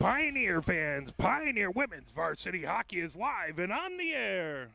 Pioneer fans, Pioneer Women's Varsity Hockey is live and on the air.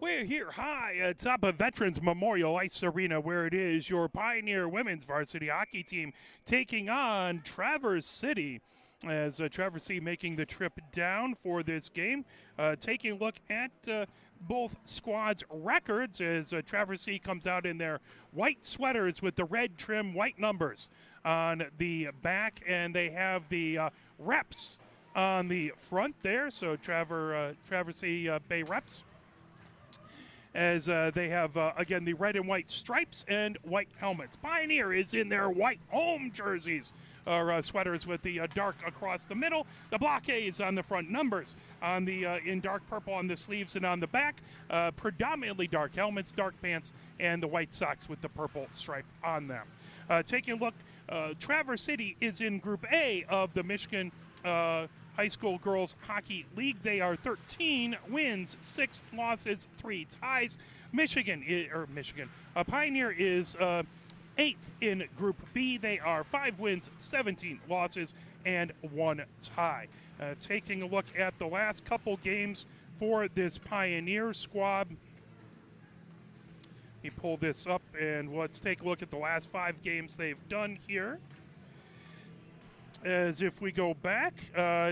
We're here high atop of Veterans Memorial Ice Arena, where it is your Pioneer Women's Varsity Hockey team taking on Traverse City. As Traverse City making the trip down for this game, taking a look at both squads' records as Traverse City comes out in their white sweaters with the red trim, white numbers on the back, and they have the reps on the front there. So Traverse City Bay reps, as they have, again, the red and white stripes and white helmets. Pioneer is in their white home jerseys, or sweaters with the dark across the middle. The blockades on the front, numbers on the in dark purple on the sleeves and on the back. Predominantly dark helmets, dark pants, and the white socks with the purple stripe on them. Taking a look, Traverse City is in Group A of the Michigan High School Girls Hockey League. They are 13 wins, 6 losses, 3 ties. Pioneer is 8th in Group B. They are 5 wins, 17 losses, and 1 tie. Taking a look at the last couple games for this Pioneer squad. Let me pull this up and let's take a look at the last 5 games they've done here. As if we go back,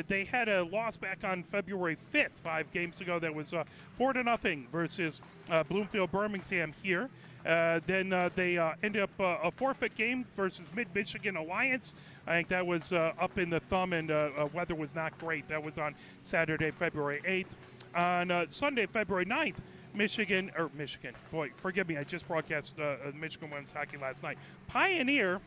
they had a loss back on February 5th, 5 games ago. That was 4-0 versus Bloomfield Birmingham here. Then they ended up a forfeit game versus Mid-Michigan Alliance. I think that was up in the thumb, and weather was not great. That was on Saturday, February 8th. On Sunday, February 9th, Michigan, boy, forgive me, I just broadcast Michigan women's hockey last night. Pioneer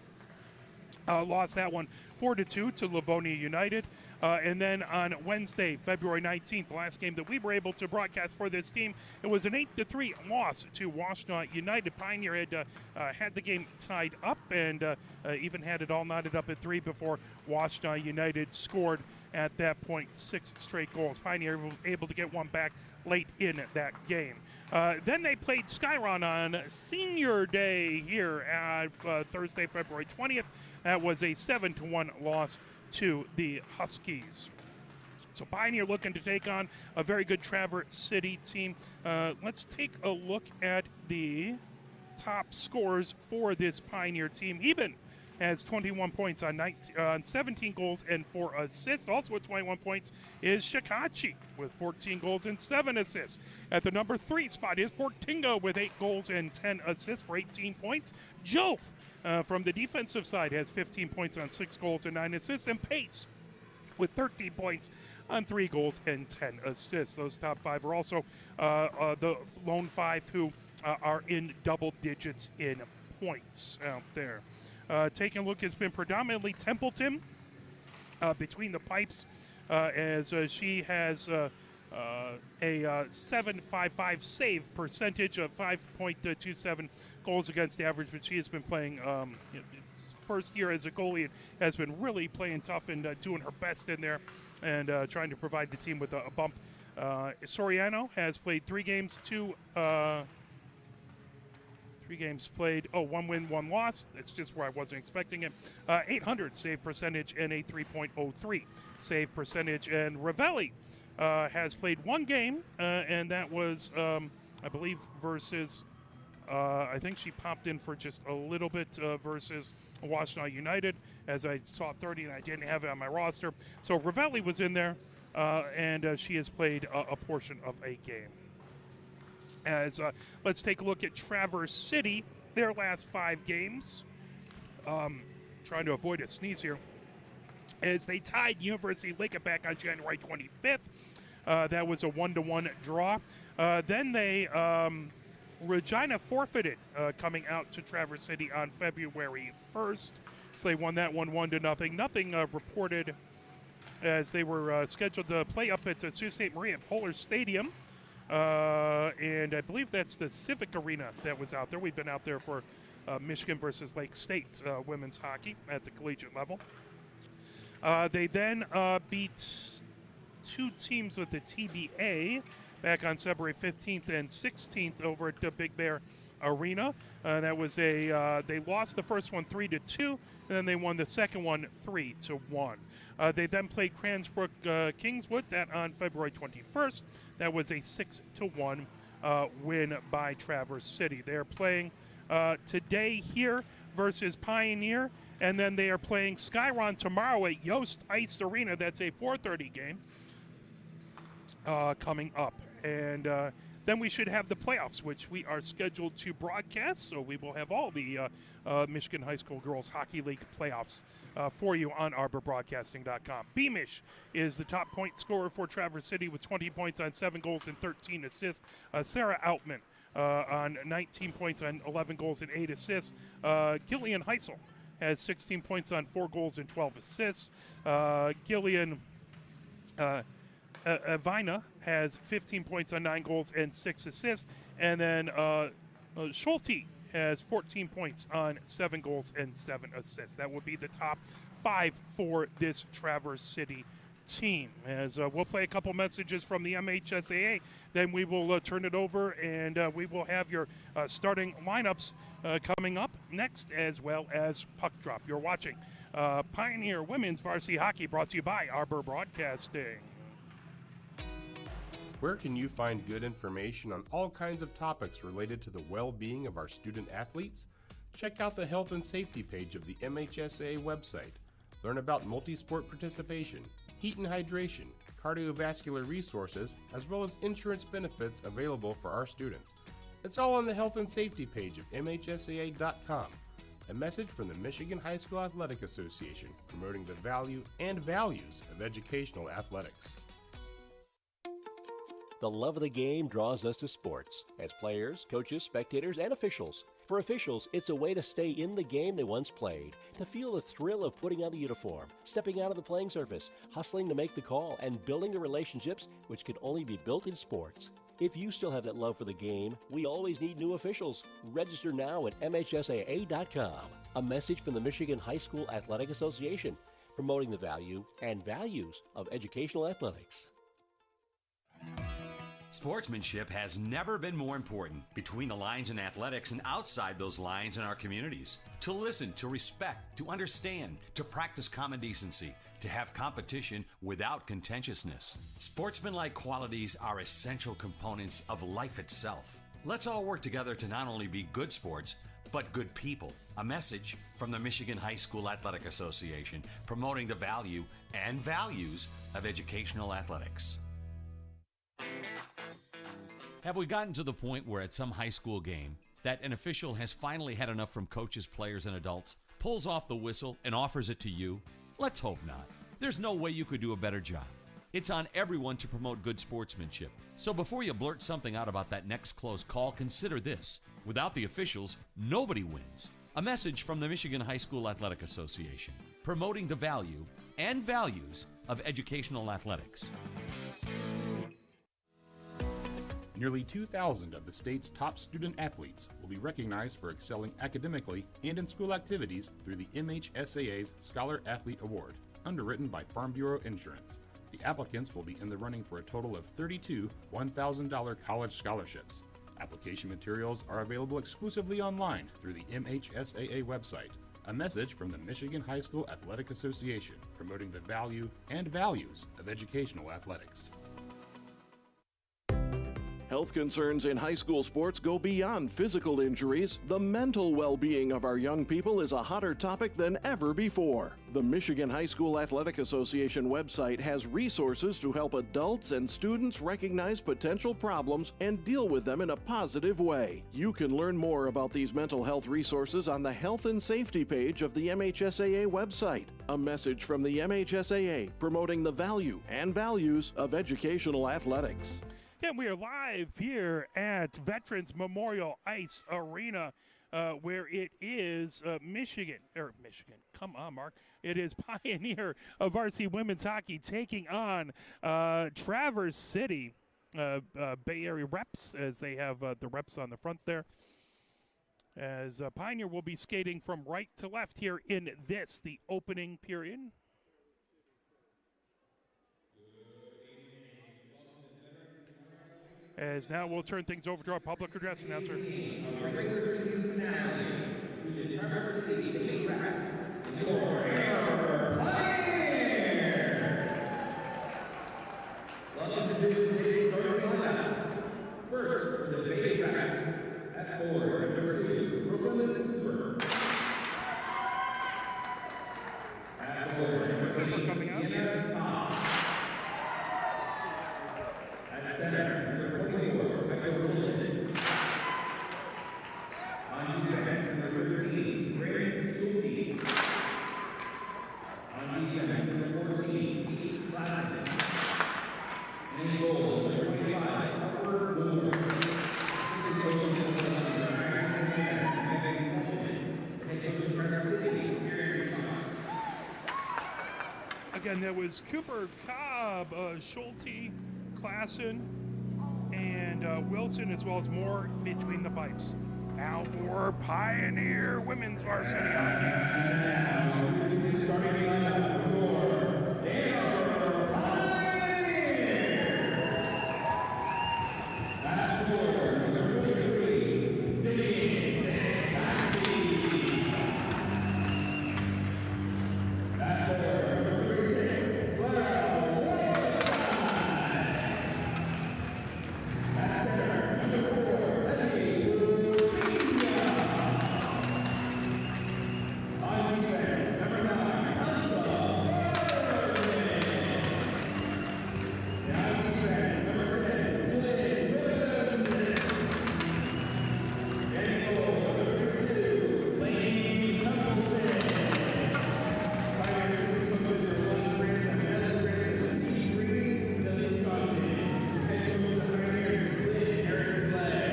lost that one 4-2 to Livonia United. And then on Wednesday, February 19th, the last game that we were able to broadcast for this team, it was an 8-3 loss to Washtenaw United. Pioneer had the game tied up and even had it all knotted up at 3 before Washtenaw United scored at that point 6 straight goals. Pioneer was able to get one back late in that game. Then they played Skyron on Senior Day here at Thursday, February 20th. That was a 7-1 loss to the Huskies. So Pioneer looking to take on a very good Traverse City team. Let's take a look at the top scores for this Pioneer team. Eben has 21 points on 17 goals and 4 assists. Also with 21 points is Shikachi with 14 goals and 7 assists. At the number 3 spot is Portingo with 8 goals and 10 assists for 18 points. Jof from the defensive side has 15 points on 6 goals and 9 assists. And Pace with 13 points on 3 goals and 10 assists. Those top 5 are also the lone 5 who are in double digits in points out there. Taking a look, it's been predominantly Templeton between the pipes as she has a 7.55 save percentage of 5.27 goals against average, but she has been playing first year as a goalie and has been really playing tough and doing her best in there and trying to provide the team with a bump. Soriano has played 3 games, 3 games played. 1 win, 1 loss. That's just where I wasn't expecting it. 800 save percentage and a 3.03 save percentage. And Ravelli has played 1 game, and that was, I believe, versus, I think she popped in for just a little bit versus Washtenaw United, as I saw 30 and I didn't have it on my roster. So Ravelli was in there, and she has played a portion of a game. As let's take a look at Traverse City, their last 5 games. Trying to avoid a sneeze here. As they tied University of Lincoln back on January 25th. That was a 1-1 draw. Then they Regina forfeited coming out to Traverse City on February 1st. So they won that one 1-0. Nothing reported as they were scheduled to play up at Sault Ste. Marie at Polar Stadium. And I believe that's the Civic Arena that was out there. We've been out there for Michigan versus Lake State women's hockey at the collegiate level. They then beat two teams with the TBA back on February 15th and 16th over at the Big Bear Arena. That was they lost the first one 3-2, and then they won the second one 3-1. They then played Cransbrook Kingswood that on February 21st. That was a 6-1 win by Traverse City. They're playing today here versus Pioneer, and then they are playing Skyron tomorrow at Yost Ice Arena. That's a 4:30 game coming up. And then we should have the playoffs, which we are scheduled to broadcast. So we will have all the Michigan High School Girls Hockey League playoffs for you on ArborBroadcasting.com. Beamish is the top point scorer for Traverse City with 20 points on 7 goals and 13 assists. Sarah Outman on 19 points on 11 goals and 8 assists. Gillian Heisel has 16 points on 4 goals and 12 assists. Gillian Avina has 15 points on 9 goals and 6 assists. And then Schulte has 14 points on 7 goals and 7 assists. That would be the top 5 for this Traverse City team. As we'll play a couple messages from the MHSAA, then we will turn it over, and we will have your starting lineups coming up next, as well as Puck Drop. You're watching Pioneer Women's Varsity Hockey, brought to you by Arbor Broadcasting. Where can you find good information on all kinds of topics related to the well-being of our student athletes? Check out the health and safety page of the MHSAA website. Learn about multi-sport participation, heat and hydration, cardiovascular resources, as well as insurance benefits available for our students. It's all on the health and safety page of MHSAA.com. A message from the Michigan High School Athletic Association, promoting the value and values of educational athletics. The love of the game draws us to sports, as players, coaches, spectators, and officials. For officials, it's a way to stay in the game they once played, to feel the thrill of putting on the uniform, stepping out of the playing surface, hustling to make the call, and building the relationships which can only be built in sports. If you still have that love for the game, we always need new officials. Register now at MHSAA.com. A message from the Michigan High School Athletic Association, promoting the value and values of educational athletics. Sportsmanship has never been more important between the lines in athletics and outside those lines in our communities. To listen, to respect, to understand, to practice common decency, to have competition without contentiousness. Sportsmanlike qualities are essential components of life itself. Let's all work together to not only be good sports, but good people. A message from the Michigan High School Athletic Association, promoting the value and values of educational athletics. Have we gotten to the point where at some high school game that an official has finally had enough from coaches, players, and adults, pulls off the whistle, and offers it to you? Let's hope not. There's no way you could do a better job. It's on everyone to promote good sportsmanship. So before you blurt something out about that next close call, consider this. Without the officials, nobody wins. A message from the Michigan High School Athletic Association, promoting the value and values of educational athletics. Nearly 2,000 of the state's top student athletes will be recognized for excelling academically and in school activities through the MHSAA's Scholar Athlete Award, underwritten by Farm Bureau Insurance. The applicants will be in the running for a total of 32 $1,000 college scholarships. Application materials are available exclusively online through the MHSAA website. A message from the Michigan High School Athletic Association, promoting the value and values of educational athletics. Health concerns in high school sports go beyond physical injuries. The mental well-being of our young people is a hotter topic than ever before. The Michigan High School Athletic Association website has resources to help adults and students recognize potential problems and deal with them in a positive way. You can learn more about these mental health resources on the Health and Safety page of the MHSAA website. A message from the MHSAA, promoting the value and values of educational athletics. Yeah, we are live here at Veterans Memorial Ice Arena where it is Michigan. Come on, Mark. It is Pioneer of Varsity Women's Hockey taking on Traverse City Bay Area Reps, as they have the reps on the front there. As Pioneer will be skating from right to left here in this, the opening period. As now we'll turn things over to our public address announcer. Our regular season finale to the Traverse City Bay Reps in your Pioneers. Let's introduce today's starting lineups. First, for the Bay Reps at forward, number 2, Brooklyn Cooper. At forward, number 3, coming out. Anna Bob. At center, number 24, Michael Wilson. On defense, number 13, Brandon Schulte. On defense, number 14, Pete Klassen. And in goal, number 25, Harper Moore. Assistant coach of the Megan Coleman. Head coach of Traverse City, Aaron Shaw. Again, that was Cooper, Cobb, Schulte, Klassen, and Wilson, as well as Moore between the pipes. Now for Pioneer Women's Varsity Hockey. Starting lineup for Pioneers. At forward, number 23, Vivian Santacchi. At forward, number 36, Clara Whiteside. At center, number 4, Letty Lucia. On defense, number 9, Elsa Berman. And on defense, number 10, Lynn Williams. And in goal, number 2, Lane Templeton. Pioneer Assistant Coach of Lynn Grant, Amanda Grant, and Steve Green, Billy Stockton. Head coach of the Pioneers is Lynn Harris Slay.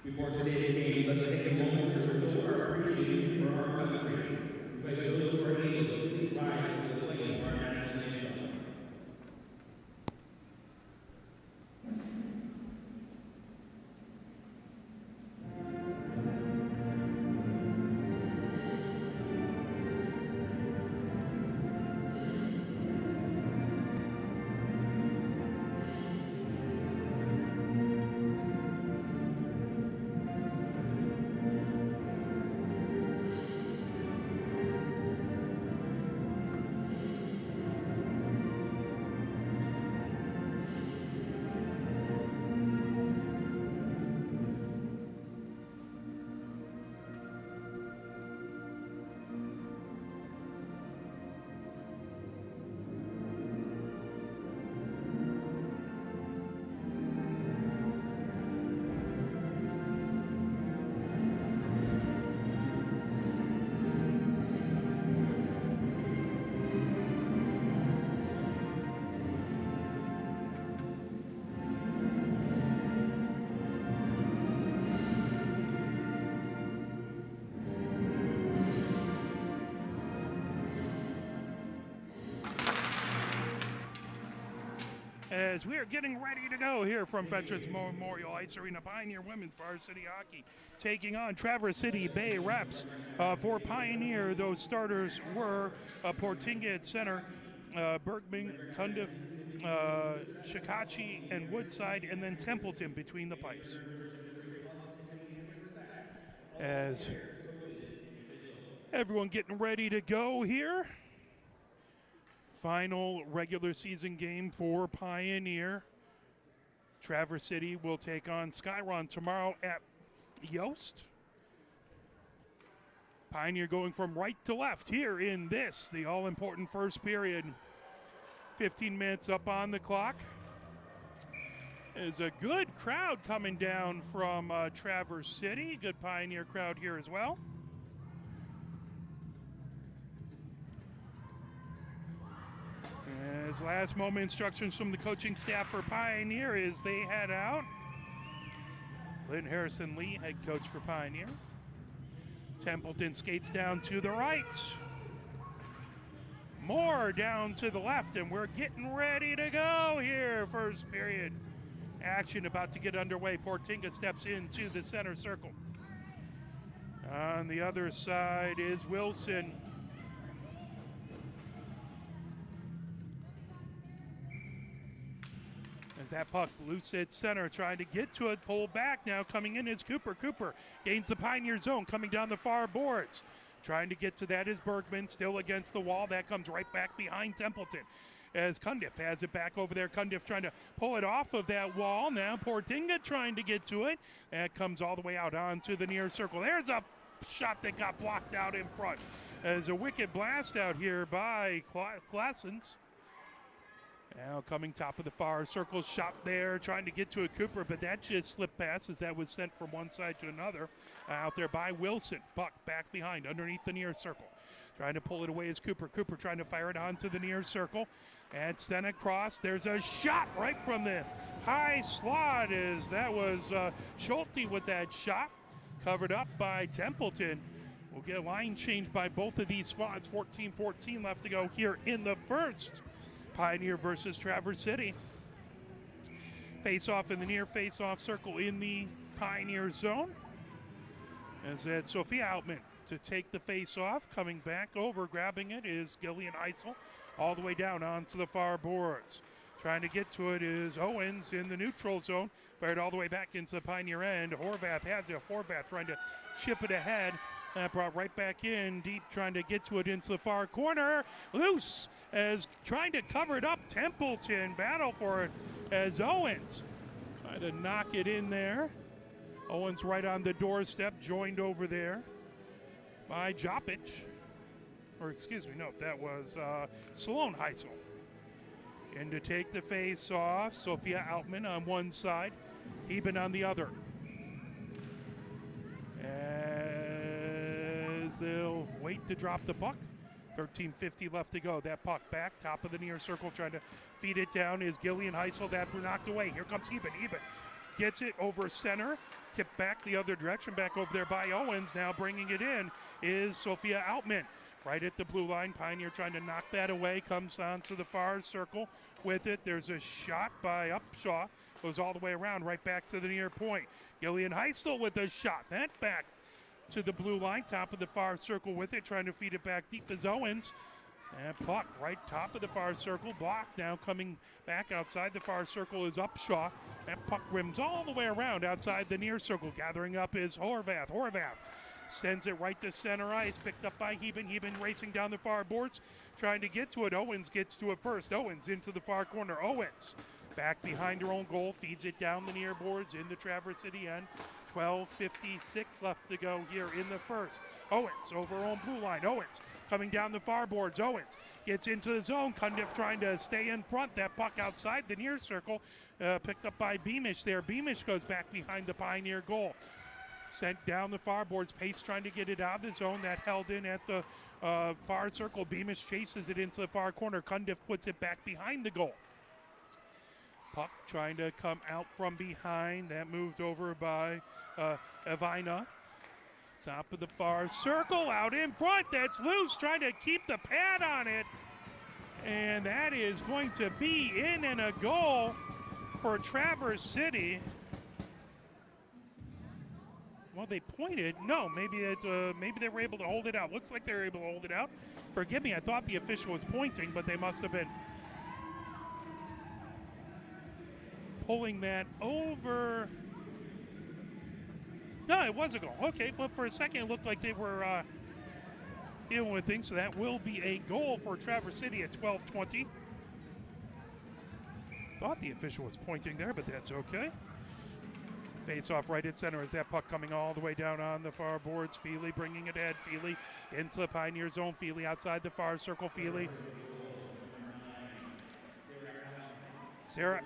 Before today's game, let's take a moment to show our appreciation for our country. We invite those who are able to please rise to the playing of our national anthem. As we are getting ready to go here from Veterans Memorial Ice Arena, Pioneer Women's Varsity Hockey taking on Traverse City Bay Reps. For Pioneer, those starters were Portinga at center, Bergman, Cundiff, Shikachi, and Woodside, and then Templeton between the pipes. As everyone getting ready to go here. Final regular season game for Pioneer. Traverse City will take on Skyron tomorrow at Yost. Pioneer going from right to left here in this, the all-important first period. 15 minutes up on the clock. There's a good crowd coming down from Traverse City. Good Pioneer crowd here as well. As last moment instructions from the coaching staff for Pioneer is they head out. Lynn Harrison Lee, head coach for Pioneer. Templeton skates down to the right. Moore down to the left, and we're getting ready to go here. First period action about to get underway. Portinga steps into the center circle. On the other side is Wilson. As that puck loose at center, trying to get to it, pulled back now. Coming in is Cooper. Cooper gains the Pioneer zone, coming down the far boards. Trying to get to that is Bergman, still against the wall. That comes right back behind Templeton. As Cundiff has it back over there. Cundiff trying to pull it off of that wall. Now Portinga trying to get to it. That comes all the way out onto the near circle. There's a shot that got blocked out in front. As a wicked blast out here by Claessens. Now coming top of the far circle, shot there, trying to get to a Cooper, but that just slipped past as that was sent from one side to another. Out there by Wilson. Puck back behind, underneath the near circle. Trying to pull it away is Cooper. Cooper trying to fire it onto the near circle. And sent across. There's a shot right from the high slot as that was Schulte with that shot. Covered up by Templeton. We'll get a line change by both of these squads. 14-14 left to go here in the first. Pioneer versus Traverse City. Face-off in the near face-off circle in the Pioneer zone. As that Sophia Outman to take the face-off. Coming back over, grabbing it is Gillian Eisel. All the way down onto the far boards. Trying to get to it is Owens in the neutral zone. Fired all the way back into the Pioneer end. Horvath has it. Horvath trying to chip it ahead. That brought right back in deep, trying to get to it into the far corner. Loose as trying to cover it up. Templeton battle for it as Owens trying to knock it in there. Owens right on the doorstep, joined over there by Jopic. Or excuse me, no, that was Sloan Heisel. And to take the face off, Sophia Outman on one side, Heben on the other. As they'll wait to drop the puck. 13:50 left to go. That puck back, top of the near circle, trying to feed it down is Gillian Heisel. That knocked away. Here comes Heben. Heben gets it over center. Tipped back the other direction, back over there by Owens. Now bringing it in is Sophia Outman. Right at the blue line. Pioneer trying to knock that away. Comes on to the far circle with it. There's a shot by Upshaw. Goes all the way around, right back to the near point. Gillian Heisel with a shot. That back to the blue line. Top of the far circle with it. Trying to feed it back deep as Owens. And puck right top of the far circle. Blocked now. Coming back outside the far circle is Upshaw. That puck rims all the way around outside the near circle. Gathering up is Horvath. Horvath sends it right to center ice. Picked up by Heben. Heben racing down the far boards. Trying to get to it. Owens gets to it first. Owens into the far corner. Owens back behind her own goal. Feeds it down the near boards in the Traverse City end. 12:56 left to go here in the first. Owens over her own blue line. Owens coming down the far boards. Owens gets into the zone. Cundiff trying to stay in front. That puck outside the near circle. Picked up by Beamish there. Beamish goes back behind the Pioneer goal. Sent down the far boards. Pace trying to get it out of the zone. That held in at the far circle. Beamish chases it into the far corner. Cundiff puts it back behind the goal. Puck trying to come out from behind. That moved over by Evina. Top of the far circle, out in front. That's loose, trying to keep the pad on it. And that is going to be in and a goal for Traverse City. Well, they pointed. No, maybe they were able to hold it out. Looks like they were able to hold it out. Forgive me, I thought the official was pointing, but they must have been pulling that over. No, it was a goal. Okay, but for a second it looked like they were dealing with things, so that will be a goal for Traverse City at 12:20. Thought the official was pointing there, but that's okay. Face off right at center as that puck coming all the way down on the far boards. Feely bringing it ahead. Feely into the Pioneer zone. Feely outside the far circle. Feely. Sarah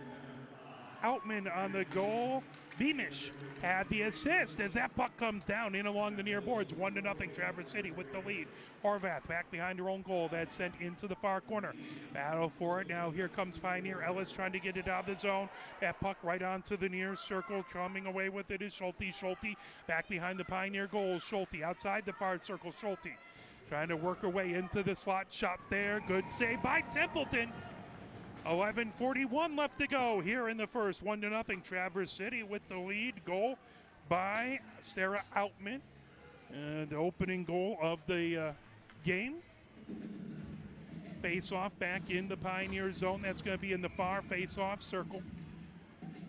Outman on the goal. Beamish had the assist as that puck comes down in along the near boards. 1-0 Traverse City with the lead. Horvath back behind her own goal. That's sent into the far corner. Battle for it. Now here comes Pioneer. Ellis trying to get it out of the zone. That puck right onto the near circle. Chumming away with it is Schulte. Schulte back behind the Pioneer goal. Schulte outside the far circle. Schulte trying to work her way into the slot. Shot there. Good save by Templeton. 11:41 left to go here in the first. 1-0 Traverse City with the lead. Goal by Sarah Outman. The opening goal of the game. Face-off back in the Pioneer zone. That's going to be in the far face-off circle.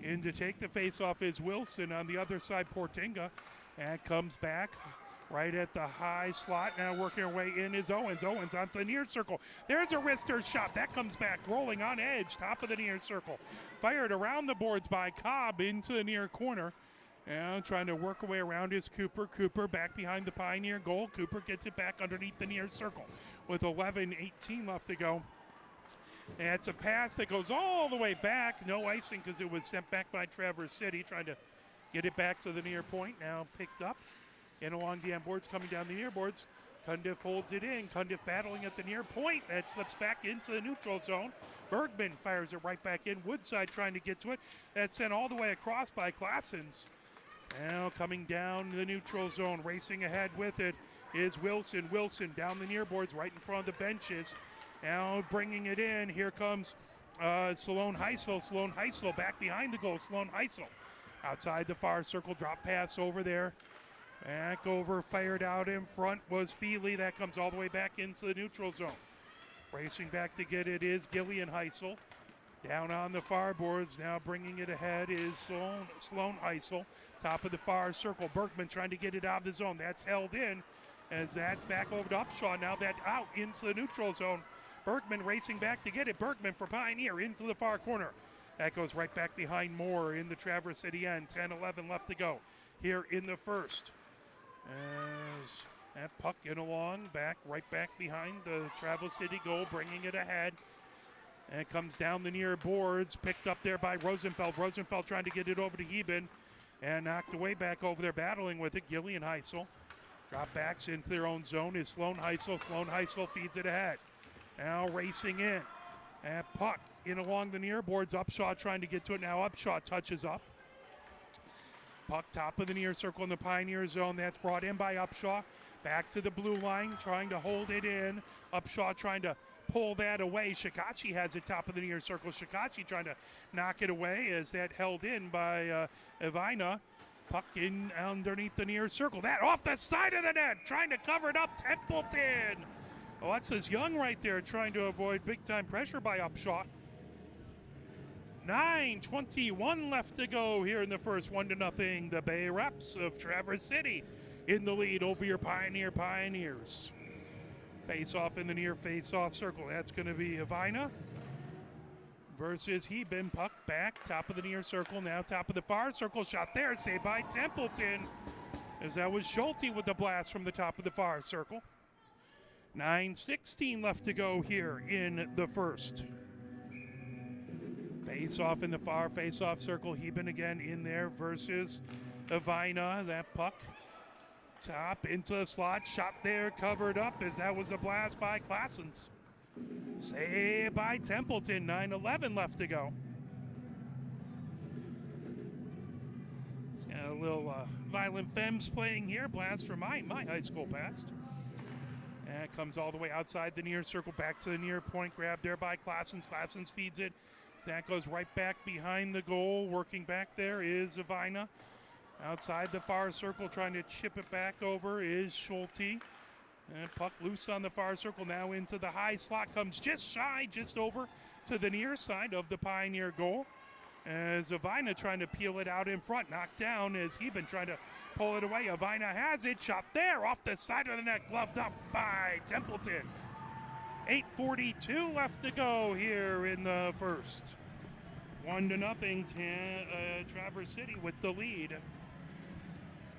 In to take the face-off is Wilson. On the other side, Portinga. And comes back. Right at the high slot. Now working her way in is Owens. Owens onto the near circle. There's a wrister shot. That comes back. Rolling on edge. Top of the near circle. Fired around the boards by Cobb into the near corner. And trying to work her way around is Cooper. Cooper back behind the Pioneer goal. Cooper gets it back underneath the near circle with 11:18 left to go. And it's a pass that goes all the way back. No icing because it was sent back by Traverse City. Trying to get it back to the near point. Now picked up. In along the end boards, coming down the near boards. Cundiff holds it in. Cundiff battling at the near point. That slips back into the neutral zone. Bergman fires it right back in. Woodside trying to get to it. That's sent all the way across by Glassens. Now coming down the neutral zone, racing ahead with it is Wilson. Wilson down the near boards, right in front of the benches. Now bringing it in. Here comes Sloan Heisel. Sloan Heisel back behind the goal. Sloan Heisel outside the far circle. Drop pass over there. Back over, fired out in front was Feely. That comes all the way back into the neutral zone. Racing back to get it is Gillian Heisel. Down on the far boards, now bringing it ahead is Sloan Heisel. Top of the far circle. Bergman trying to get it out of the zone. That's held in as that's back over to Upshaw. Now that out into the neutral zone. Bergman racing back to get it. Bergman for Pioneer into the far corner. That goes right back behind Moore in the Traverse City end. 10-11 left to go here in the first. As that puck in along, right back behind the Traverse City goal, bringing it ahead. And it comes down the near boards, picked up there by Rosenfeld. Rosenfeld trying to get it over to Heben and knocked away back over there, battling with it. Gillian Heisel. Drop backs into their own zone is Sloan Heisel. Sloan Heisel feeds it ahead. Now racing in. And puck in along the near boards. Upshaw trying to get to it now. Upshaw touches up. Puck top of the near circle in the Pioneer zone. That's brought in by Upshaw. Back to the blue line, trying to hold it in. Upshaw trying to pull that away. Shikachi has it top of the near circle. Shikachi trying to knock it away as that held in by Evina. Puck in underneath the near circle. That off the side of the net, trying to cover it up. Templeton. Alexis Young right there trying to avoid big-time pressure by Upshaw. 9:21 left to go here in the first. 1-0. The Bay Reps of Traverse City in the lead over your Pioneers. Face-off in the near face-off circle. That's going to be Evina versus Heben. Puck back, top of the near circle. Now top of the far circle. Shot there, saved by Templeton. As that was Schulte with the blast from the top of the far circle. 9:16 left to go here in the first. Face-off in the far face-off circle. Heben again in there versus Evina. That puck top into the slot. Shot there, covered up as that was a blast by Classens. Saved by Templeton. 9:11 left to go. Got a little Violent Femmes playing here. Blast from my high school past. And it comes all the way outside the near circle, back to the near point. Grabbed there by Classens. Classens feeds it. So that goes right back behind the goal. Working back there is Evina. Outside the far circle, trying to chip it back over is Schulte. And puck loose on the far circle, now into the high slot. Comes just shy, just over to the near side of the Pioneer goal. As Evina trying to peel it out in front. Knocked down as Heben trying to pull it away. Evina has it. Shot there off the side of the net. Gloved up by Templeton. 8:42 left to go here in the first. 1-0 Traverse City with the lead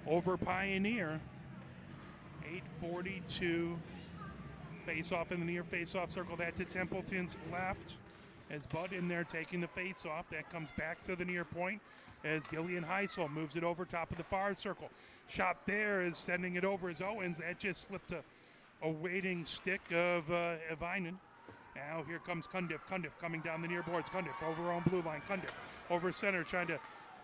over Pioneer. 8:42. Face-off in the near face-off circle. That to Templeton's left. As Bud in there taking the face-off. That comes back to the near point. as Gillian Heisel moves it over top of the far circle. Shot there is sending it over as Owens. That just slipped a waiting stick of Evinen. Now here comes Cundiff. Cundiff coming down the near boards. Cundiff over on blue line. Cundiff over center trying to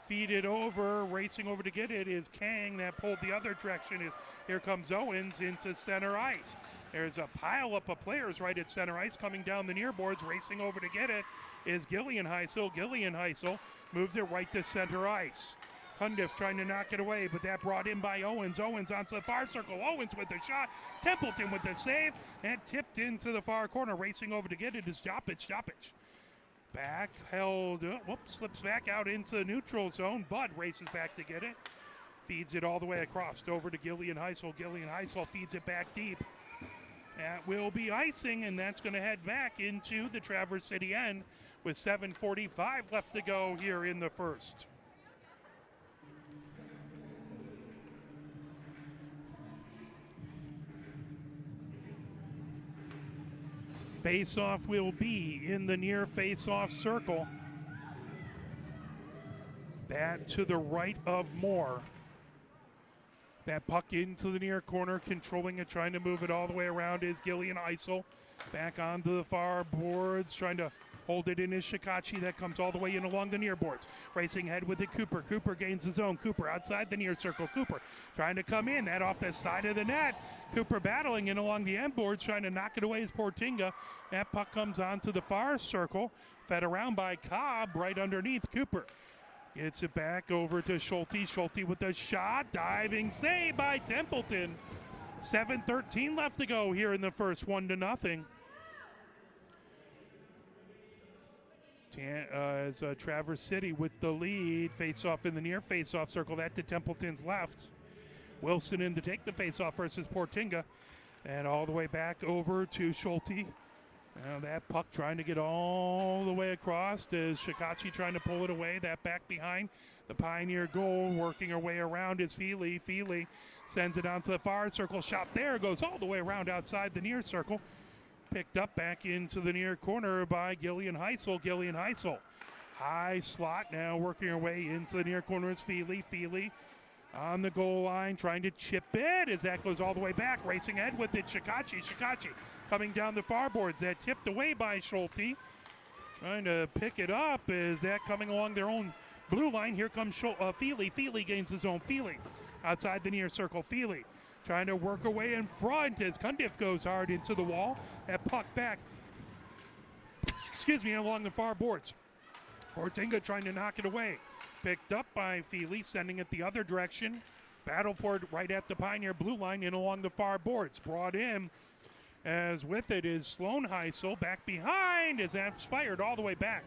feed it over. Racing over to get it is Kang. That pulled the other direction. Here comes Owens into center ice. There's a pile up of players right at center ice coming down the near boards. Racing over to get it is Gillian Heisel. Gillian Heisel moves it right to center ice. Cundiff trying to knock it away, but that brought in by Owens. Owens onto the far circle. Owens with the shot. Templeton with the save. And tipped into the far corner. Racing over to get it is Jopic. Jopic back held. Slips back out into the neutral zone. Bud races back to get it. Feeds it all the way across over to Gillian Heisel. Gillian Heisel feeds it back deep. That will be icing, and that's going to head back into the Traverse City end with 7:45 left to go here in the first. Face-off will be in the near face-off circle. That to the right of Moore. That puck into the near corner, controlling it, trying to move it all the way around is Gillian Heisel. Back onto the far boards, trying to hold it in is Shikachi. That comes all the way in along the near boards. Racing ahead with it, Cooper. Cooper gains the zone. Cooper outside the near circle. Cooper trying to come in. That off the side of the net. Cooper battling in along the end boards, trying to knock it away is Portinga. That puck comes onto the far circle. Fed around by Cobb right underneath Cooper. Gets it back over to Schulte. Schulte with the shot. Diving save by Templeton. 7:13 left to go here in the first, 1-0. As Traverse City with the lead. Face-off in the near face-off circle. That to Templeton's left. Wilson in to take the face-off versus Portinga. And all the way back over to Schulte. That puck trying to get all the way across is Shikachi trying to pull it away. That back behind the Pioneer goal. Working her way around is Feely. Feely sends it down to the far circle. Shot there. Goes all the way around outside the near circle. Picked up back into the near corner by Gillian Heisel. Gillian Heisel. High slot now working her way into the near corner is Feely. Feely on the goal line trying to chip it as that goes all the way back. Racing ahead with it. Shikachi. Shikachi coming down the far boards. That tipped away by Schulte. Trying to pick it up. Is that coming along their own blue line? Here comes Feely. Feely gains his own. Feely outside the near circle. Feely trying to work her way in front as Cundiff goes hard into the wall. That puck back. Along the far boards. Portinga trying to knock it away. Picked up by Feely, sending it the other direction. Battleport right at the Pioneer blue line and along the far boards. Brought in. As with it is Sloan Heisel back behind as that's fired all the way back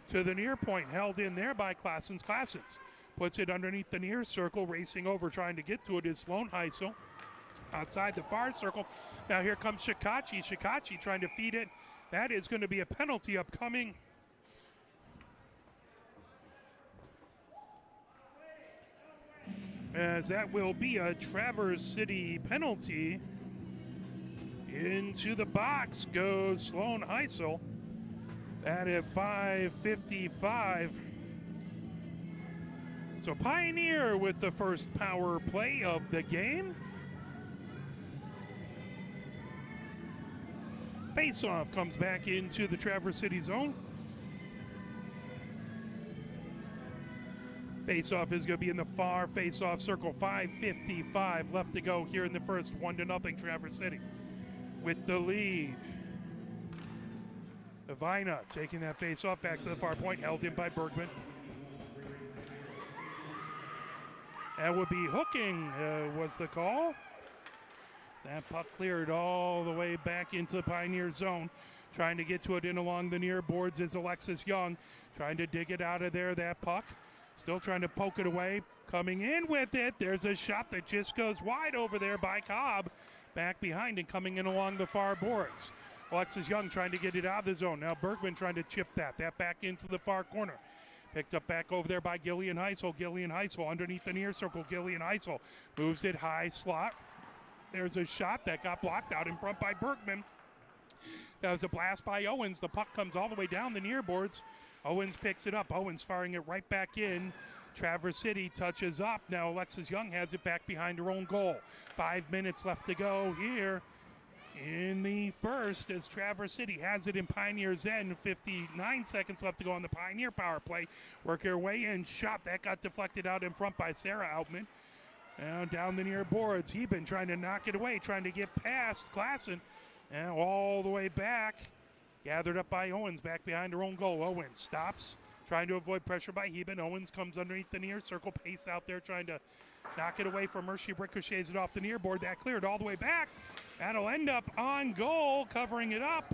to the near point. Held in there by Classens. Classens puts it underneath the near circle. Racing over trying to get to it is Sloan Heisel outside the far circle. Now here comes Shikachi. Shikachi trying to feed it. That is going to be a penalty upcoming. As that will be a Traverse City penalty. Into the box goes Sloan Heisel. That at 5:55. So Pioneer with the first power play of the game. Face-off comes back into the Traverse City zone. Face-off is going to be in the far face-off circle. 5:55 left to go here in the first. 1-0 Traverse City with the lead. Evina taking that face-off back to the far point, held in by Bergman. That would be hooking was the call. That puck cleared all the way back into the Pioneer zone. Trying to get to it in along the near boards is Alexis Young. Trying to dig it out of there, that puck. Still trying to poke it away. Coming in with it. There's a shot that just goes wide over there by Cobb. Back behind and coming in along the far boards. Alexis Young trying to get it out of the zone. Now Bergman trying to chip that. That back into the far corner. Picked up back over there by Gillian Heisel. Gillian Heisel underneath the near circle. Gillian Heisel moves it high slot. There's a shot that got blocked out in front by Bergman. That was a blast by Owens. The puck comes all the way down the near boards. Owens picks it up. Owens firing it right back in Traverse City touches up. Now Alexis Young has it back behind her own goal. 5 minutes left to go here in the first as Traverse City has it in Pioneer's end. 59 seconds left to go on the Pioneer power play. Work her way in. Shot that got deflected out in front by Sarah Outman. Now down the near boards. Heben trying to knock it away, trying to get past Klassen. And all the way back. Gathered up by Owens, back behind her own goal. Owens stops, trying to avoid pressure by Heben. Owens comes underneath the near circle. Pace out there trying to knock it away from her. She ricochets it off the near board. That cleared all the way back. That'll end up on goal. Covering it up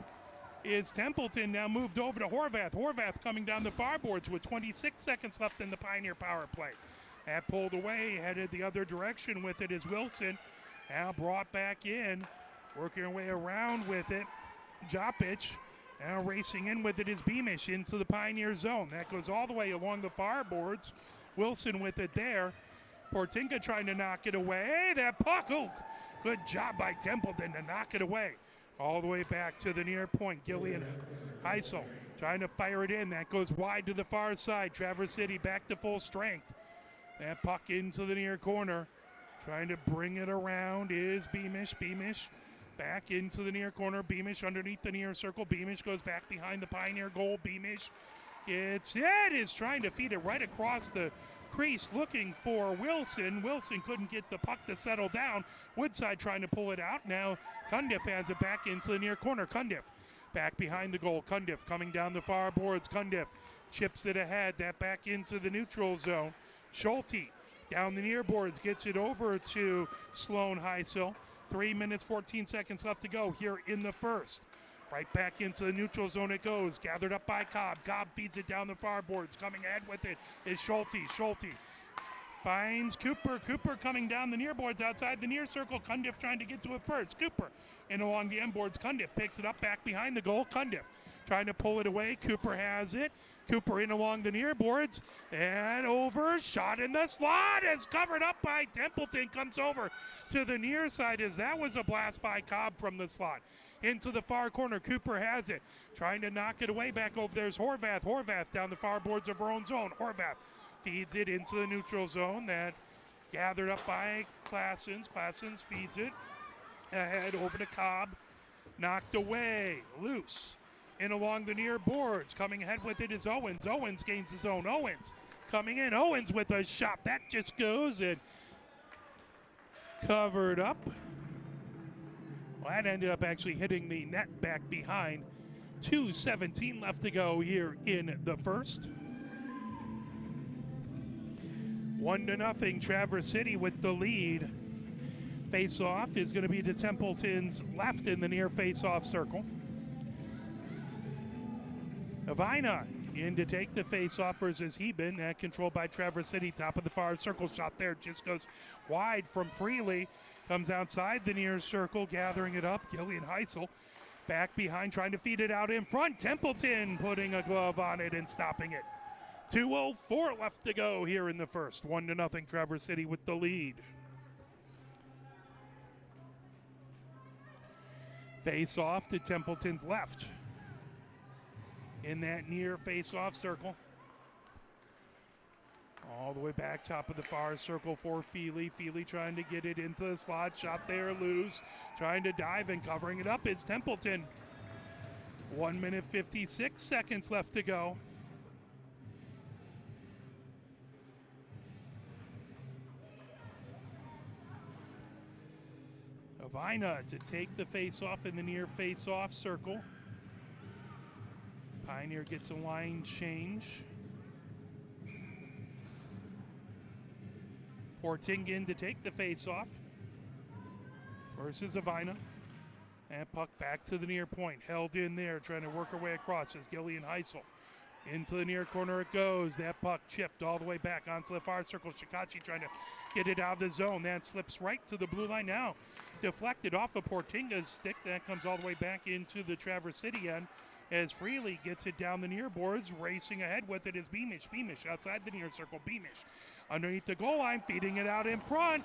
is Templeton. Now moved over to Horvath. Horvath coming down the far boards with 26 seconds left in the Pioneer power play. That pulled away, headed the other direction with it is Wilson. Now brought back in. Working her way around with it. Jopic. Now racing in with it is Beamish into the Pioneer zone. That goes all the way along the far boards. Wilson with it there. Portinga trying to knock it away. That puck, oh, good job by Templeton to knock it away. All the way back to the near point. Gillian Heisel trying to fire it in. That goes wide to the far side. Traverse City back to full strength. That puck into the near corner. Trying to bring it around is Beamish. Beamish back into the near corner. Beamish underneath the near circle. Beamish goes back behind the Pioneer goal. Beamish gets it. Is trying to feed it right across the crease looking for Wilson. Wilson couldn't get the puck to settle down. Woodside trying to pull it out. Now Cundiff has it back into the near corner. Cundiff back behind the goal. Cundiff coming down the far boards. Cundiff chips it ahead. That back into the neutral zone. Schulte down the near boards. Gets it over to Sloan Heisel. 3 minutes, 14 seconds left to go here in the first. Right back into the neutral zone it goes. Gathered up by Cobb. Cobb feeds it down the far boards. Coming ahead with it is Schulte. Schulte finds Cooper. Cooper coming down the near boards outside the near circle. Cundiff trying to get to it first. Cooper in along the end boards. Cundiff picks it up back behind the goal. Cundiff trying to pull it away. Cooper has it. Cooper in along the near boards and over. Shot in the slot is covered up by Templeton. Comes over to the near side as that was a blast by Cobb from the slot. Into the far corner. Cooper has it. Trying to knock it away back over. There's Horvath. Horvath down the far boards of her own zone. Horvath feeds it into the neutral zone. That gathered up by Klassens. Klassens feeds it ahead over to Cobb. Knocked away. Loose. In along the near boards. Coming ahead with it is Owens. Owens gains his own. Owens coming in. Owens with a shot. That just goes and covered up. Well, that ended up actually hitting the net back behind. 2:17 left to go here in the first. 1-0 Traverse City with the lead. Face-off is going to be to Templeton's left in the near face-off circle. Avina in to take the face-off versus Heben. Controlled by Traverse City. Top of the far circle. Shot there. Just goes wide from Freely. Comes outside the near circle. Gathering it up. Gillian Heisel back behind. Trying to feed it out in front. Templeton putting a glove on it and stopping it. 2:04 left to go here in the first. 1-0 Traverse City with the lead. Face-off to Templeton's left. In that near face-off circle. All the way back, top of the far circle for Feely. Feely trying to get it into the slot. Shot there, loose. Trying to dive and covering it up. It's Templeton. 1 minute, 56 seconds left to go. Avina to take the face-off in the near face-off circle. Pioneer gets a line change. Portingen to take the face-off versus Avina. And puck back to the near point. Held in there, trying to work her way across as Gillian Heisel. Into the near corner it goes. That puck chipped all the way back onto the far circle. Shikachi trying to get it out of the zone. That slips right to the blue line now. Deflected off of Portinga's stick. That comes all the way back into the Traverse City end. As Freely gets it down the near boards, racing ahead with it is Beamish. Beamish outside the near circle. Beamish underneath the goal line, feeding it out in front,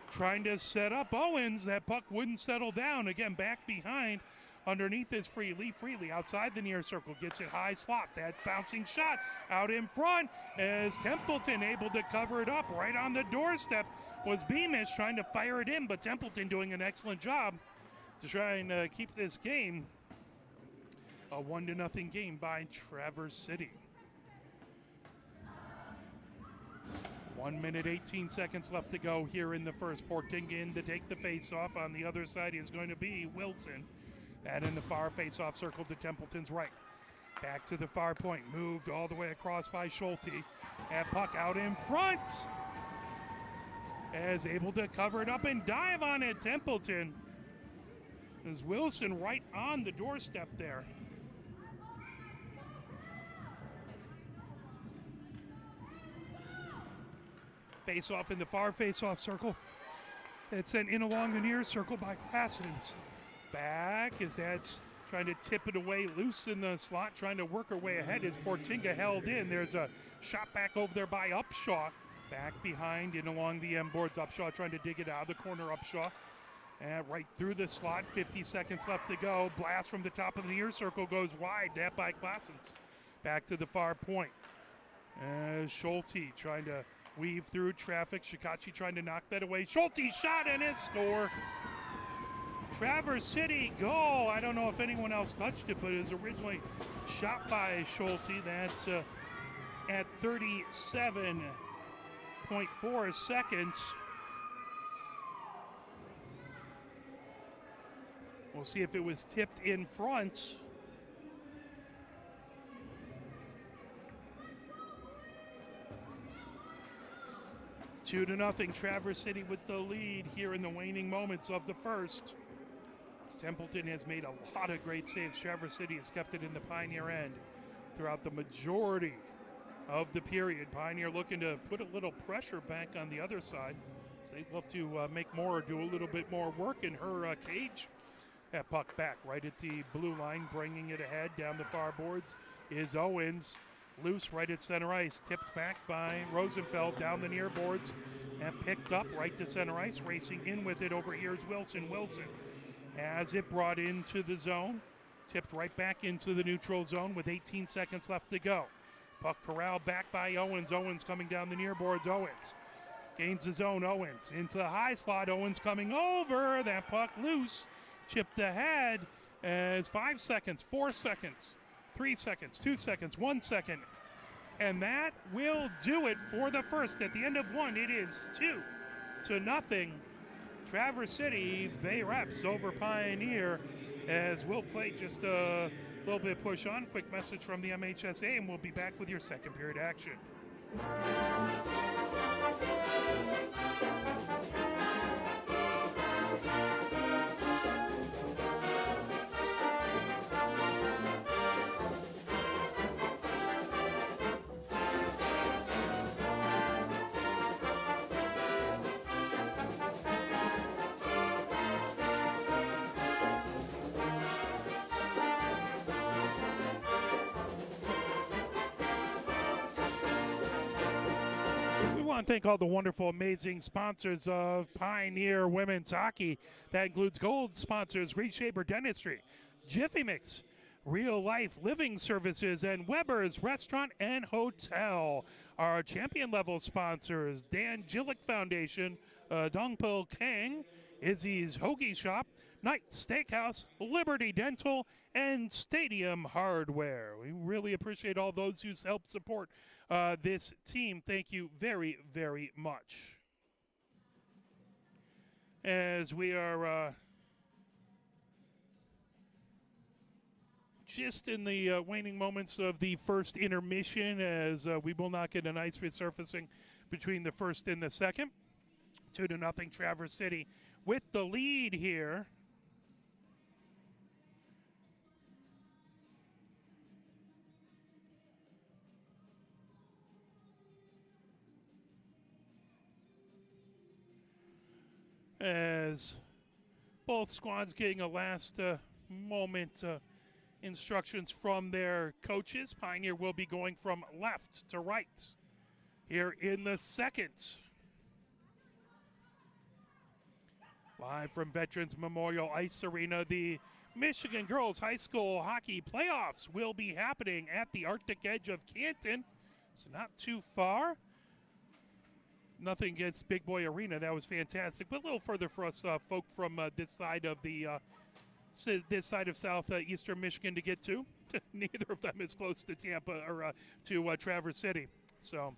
trying to set up Owens. That puck wouldn't settle down. Again, back behind Underneath is Freely. Freely outside the near circle. Gets it high slot. That bouncing shot out in front as Templeton able to cover it up right on the doorstep. Was Beamish trying to fire it in, but Templeton doing an excellent job to try and keep this game a 1-0 game by Traverse City. 1 minute, 18 seconds left to go here in the first. Portingan to take the face-off. On the other side is going to be Wilson. And in the far face-off circle to Templeton's right. Back to the far point. Moved all the way across by Schulte. And puck out in front. As able to cover it up and dive on it, Templeton. As Wilson right on the doorstep there. Face-off in the far face-off circle. It's sent in along the near circle by Classens. Back as that's trying to tip it away loose in the slot, trying to work her way ahead as Portinga held in. There's a shot back over there by Upshaw. Back behind in along the M boards. Upshaw trying to dig it out of the corner. Upshaw and right through the slot. 50 seconds left to go. Blast from the top of the near circle goes wide. That by Classens. Back to the far point. Schulte trying to weave through traffic. Shikachi trying to knock that away. Schulte shot and a score. Traverse City goal. I don't know if anyone else touched it, but it was originally shot by Schulte. That's at 37.4 seconds. We'll see if it was tipped in front. Two to nothing, Traverse City with the lead here in the waning moments of the first. Templeton has made a lot of great saves. Traverse City has kept it in the Pioneer end throughout the majority of the period. Pioneer looking to put a little pressure back on the other side. So they'd love to make more or do a little bit more work in her cage. That puck back right at the blue line, bringing it ahead down the far boards is Owens. Loose right at center ice, tipped back by Rosenfeld down the near boards and picked up right to center ice. Racing in with it over here is Wilson. Wilson as it brought into the zone, tipped right back into the neutral zone with 18 seconds left to go. Puck corralled back by Owens. Owens coming down the near boards. Owens gains the zone. Owens into the high slot. Owens coming over. That puck loose. Chipped ahead as 5 seconds, 4 seconds, 3 seconds, 2 seconds, 1 second. And that will do it for the first. At the end of one, it is 2-0. Traverse City, Bay Reps over Pioneer, as we'll play just a little bit push on. Quick message from the MHSA, and we'll be back with your second period action. want to thank all the wonderful, amazing sponsors of Pioneer Women's Hockey. That includes gold sponsors, Green Shaper Dentistry, Jiffy Mix, Real Life Living Services, and Weber's Restaurant and Hotel. Our champion level sponsors, Dan Gillick Foundation, Dongpo Kang, Izzy's Hoagie Shop, Knight Steakhouse, Liberty Dental, and Stadium Hardware. We really appreciate all those who help support this team. Thank you very, very much. As we are just in the waning moments of the first intermission, as we will not get a nice resurfacing between the first and the second. 2-0 Traverse City with the lead here. As both squads getting a last moment instructions from their coaches. Pioneer will be going from left to right here in the second. Live from Veterans Memorial Ice Arena, the Michigan Girls High School Hockey Playoffs will be happening at the Arctic Edge of Canton. So not too far. Nothing against Big Boy Arena. That was fantastic. But a little further for us folk from this side of southeastern Michigan to get to. Neither of them is close to Tampa or to Traverse City. So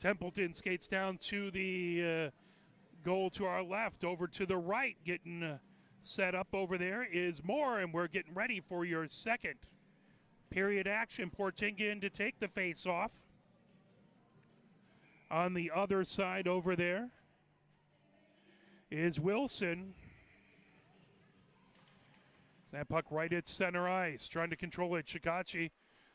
Templeton skates down to the goal to our left. Over to the right, getting set up over there is Moore, and we're getting ready for your second period action. Portinga in to take the face-off. On the other side over there is Wilson. That puck right at center ice, trying to control it. Shikachi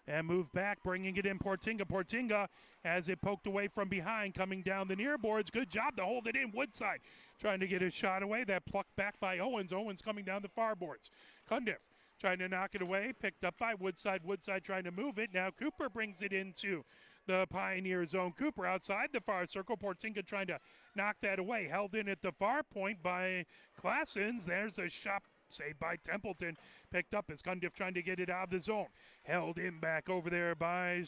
and move back, bringing it in. Portinga has it poked away from behind, coming down the near boards. Good job to hold it in. Woodside trying to get his shot away. That plucked back by Owens. Owens coming down the far boards. Cundiff trying to knock it away, picked up by Woodside. Woodside trying to move it. Now Cooper brings it into the Pioneer zone. Cooper outside the far circle. Portinga trying to knock that away. Held in at the far point by Classens. There's a shot saved by Templeton. Picked up as Cundiff trying to get it out of the zone. Held in back over there by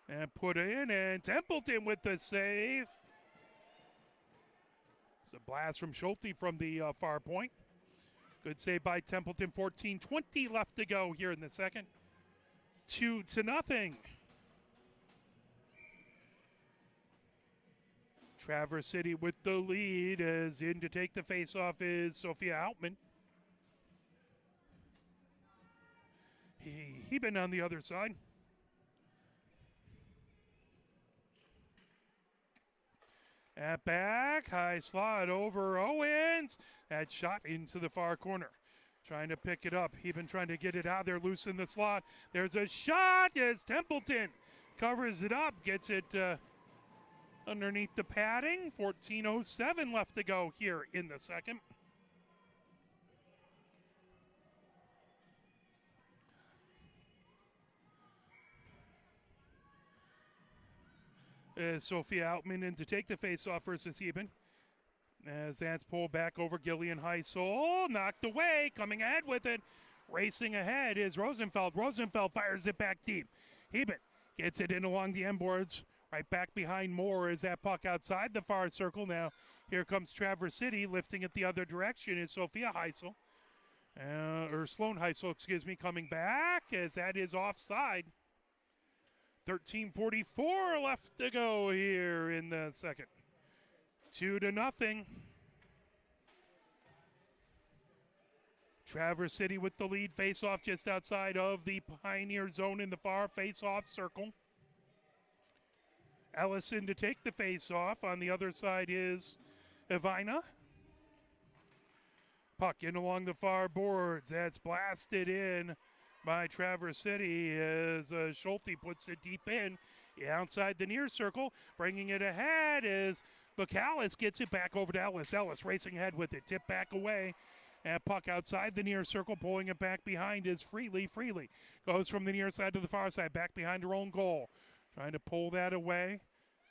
and put in, and Templeton with the save. It's a blast from Schulte from the far point. Good save by Templeton. 14:20 left to go here in the second. 2-0. Traverse City with the lead, as in to take the faceoff is Sophia Outman. He been on the other side. At back, high slot over Owens. That shot into the far corner. Trying to pick it up. Heben trying to get it out there, loose in the slot. There's a shot as Templeton covers it up, gets it underneath the padding. 14:07 left to go here in the second. Sophia Outman in to take the faceoff versus Heben. As that's pulled back over Gillian Heisel. Knocked away, coming ahead with it. Racing ahead is Rosenfeld. Rosenfeld fires it back deep. Heben gets it in along the end boards. Right back behind Moore is that puck outside the far circle. Now here comes Traverse City. Lifting it the other direction is Sophia Heisel. Or Sloan Heisel, excuse me, coming back as that is offside. 13:44 left to go here in the second. 2-0. Traverse City with the lead. Face-off just outside of the Pioneer zone in the far face-off circle. Ellison to take the face-off. On the other side is Evina. Puck in along the far boards. That's blasted in by Traverse City as Schulte puts it deep in. Outside the near circle. Bringing it ahead is Bacallis, gets it back over to Ellis. Ellis racing ahead with it. Tip back away. And puck outside the near circle. Pulling it back behind is Freely. Freely goes from the near side to the far side. Back behind her own goal. Trying to pull that away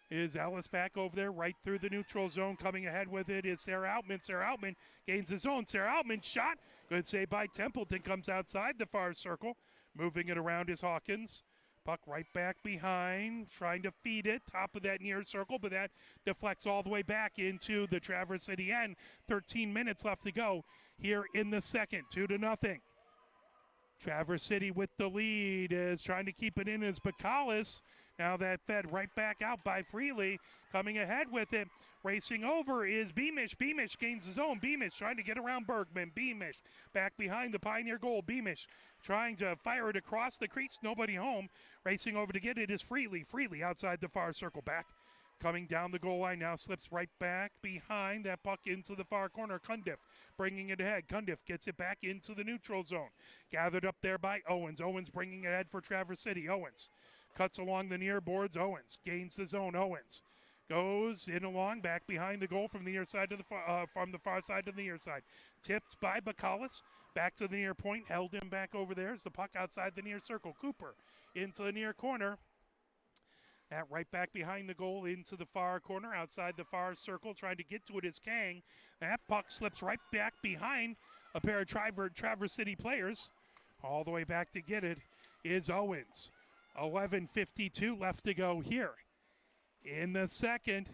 is Ellis back over there, right through the neutral zone. Coming ahead with it is Sarah Outman. Sarah Outman gains the zone. Sarah Outman shot. Good save by Templeton. Comes outside the far circle. Moving it around is Hawkins. Puck right back behind. Trying to feed it. Top of that near circle, but that deflects all the way back into the Traverse City end. 13 minutes left to go here in the second. 2-0. Traverse City with the lead is trying to keep it in as Bacallis. Now that fed right back out by Freely. Coming ahead with it. Racing over is Beamish. Beamish gains his own. Beamish trying to get around Bergman. Beamish back behind the Pioneer goal. Beamish trying to fire it across the crease. Nobody home. Racing over to get it is Freely. Freely outside the far circle. Back coming down the goal line now. Slips right back behind that puck into the far corner. Cundiff bringing it ahead. Cundiff gets it back into the neutral zone. Gathered up there by Owens. Owens bringing it ahead for Traverse City. Owens cuts along the near boards. Owens gains the zone. Owens goes in along, back behind the goal from the near side to the from the far side to the near side. Tipped by Bacallis. Back to the near point. Held him back over there as the puck outside the near circle. Cooper into the near corner. That right back behind the goal into the far corner, outside the far circle, trying to get to it is Kang. That puck slips right back behind a pair of Traverse City players. All the way back to get it is Owens. 11:52 left to go here in the second.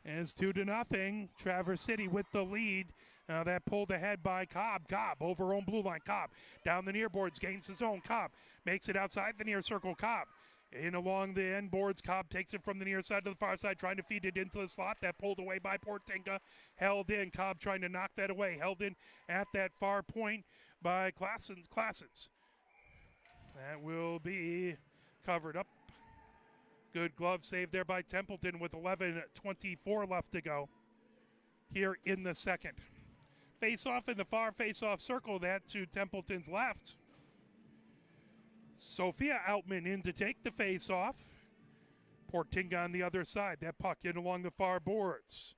It's 2-0. Traverse City with the lead. That pulled ahead by Cobb. Cobb over own blue line. Cobb down the near boards, gains his own. Cobb makes it outside the near circle. Cobb in along the end boards. Cobb takes it from the near side to the far side, trying to feed it into the slot. That pulled away by Portinga. Held in. Cobb trying to knock that away. Held in at that far point by Classens. That will be covered up. Good glove save there by Templeton with 11:24 left to go here in the second. Face-off in the far face-off circle, that to Templeton's left. Sophia Outman in to take the face-off. Portinga on the other side. That puck in along the far boards.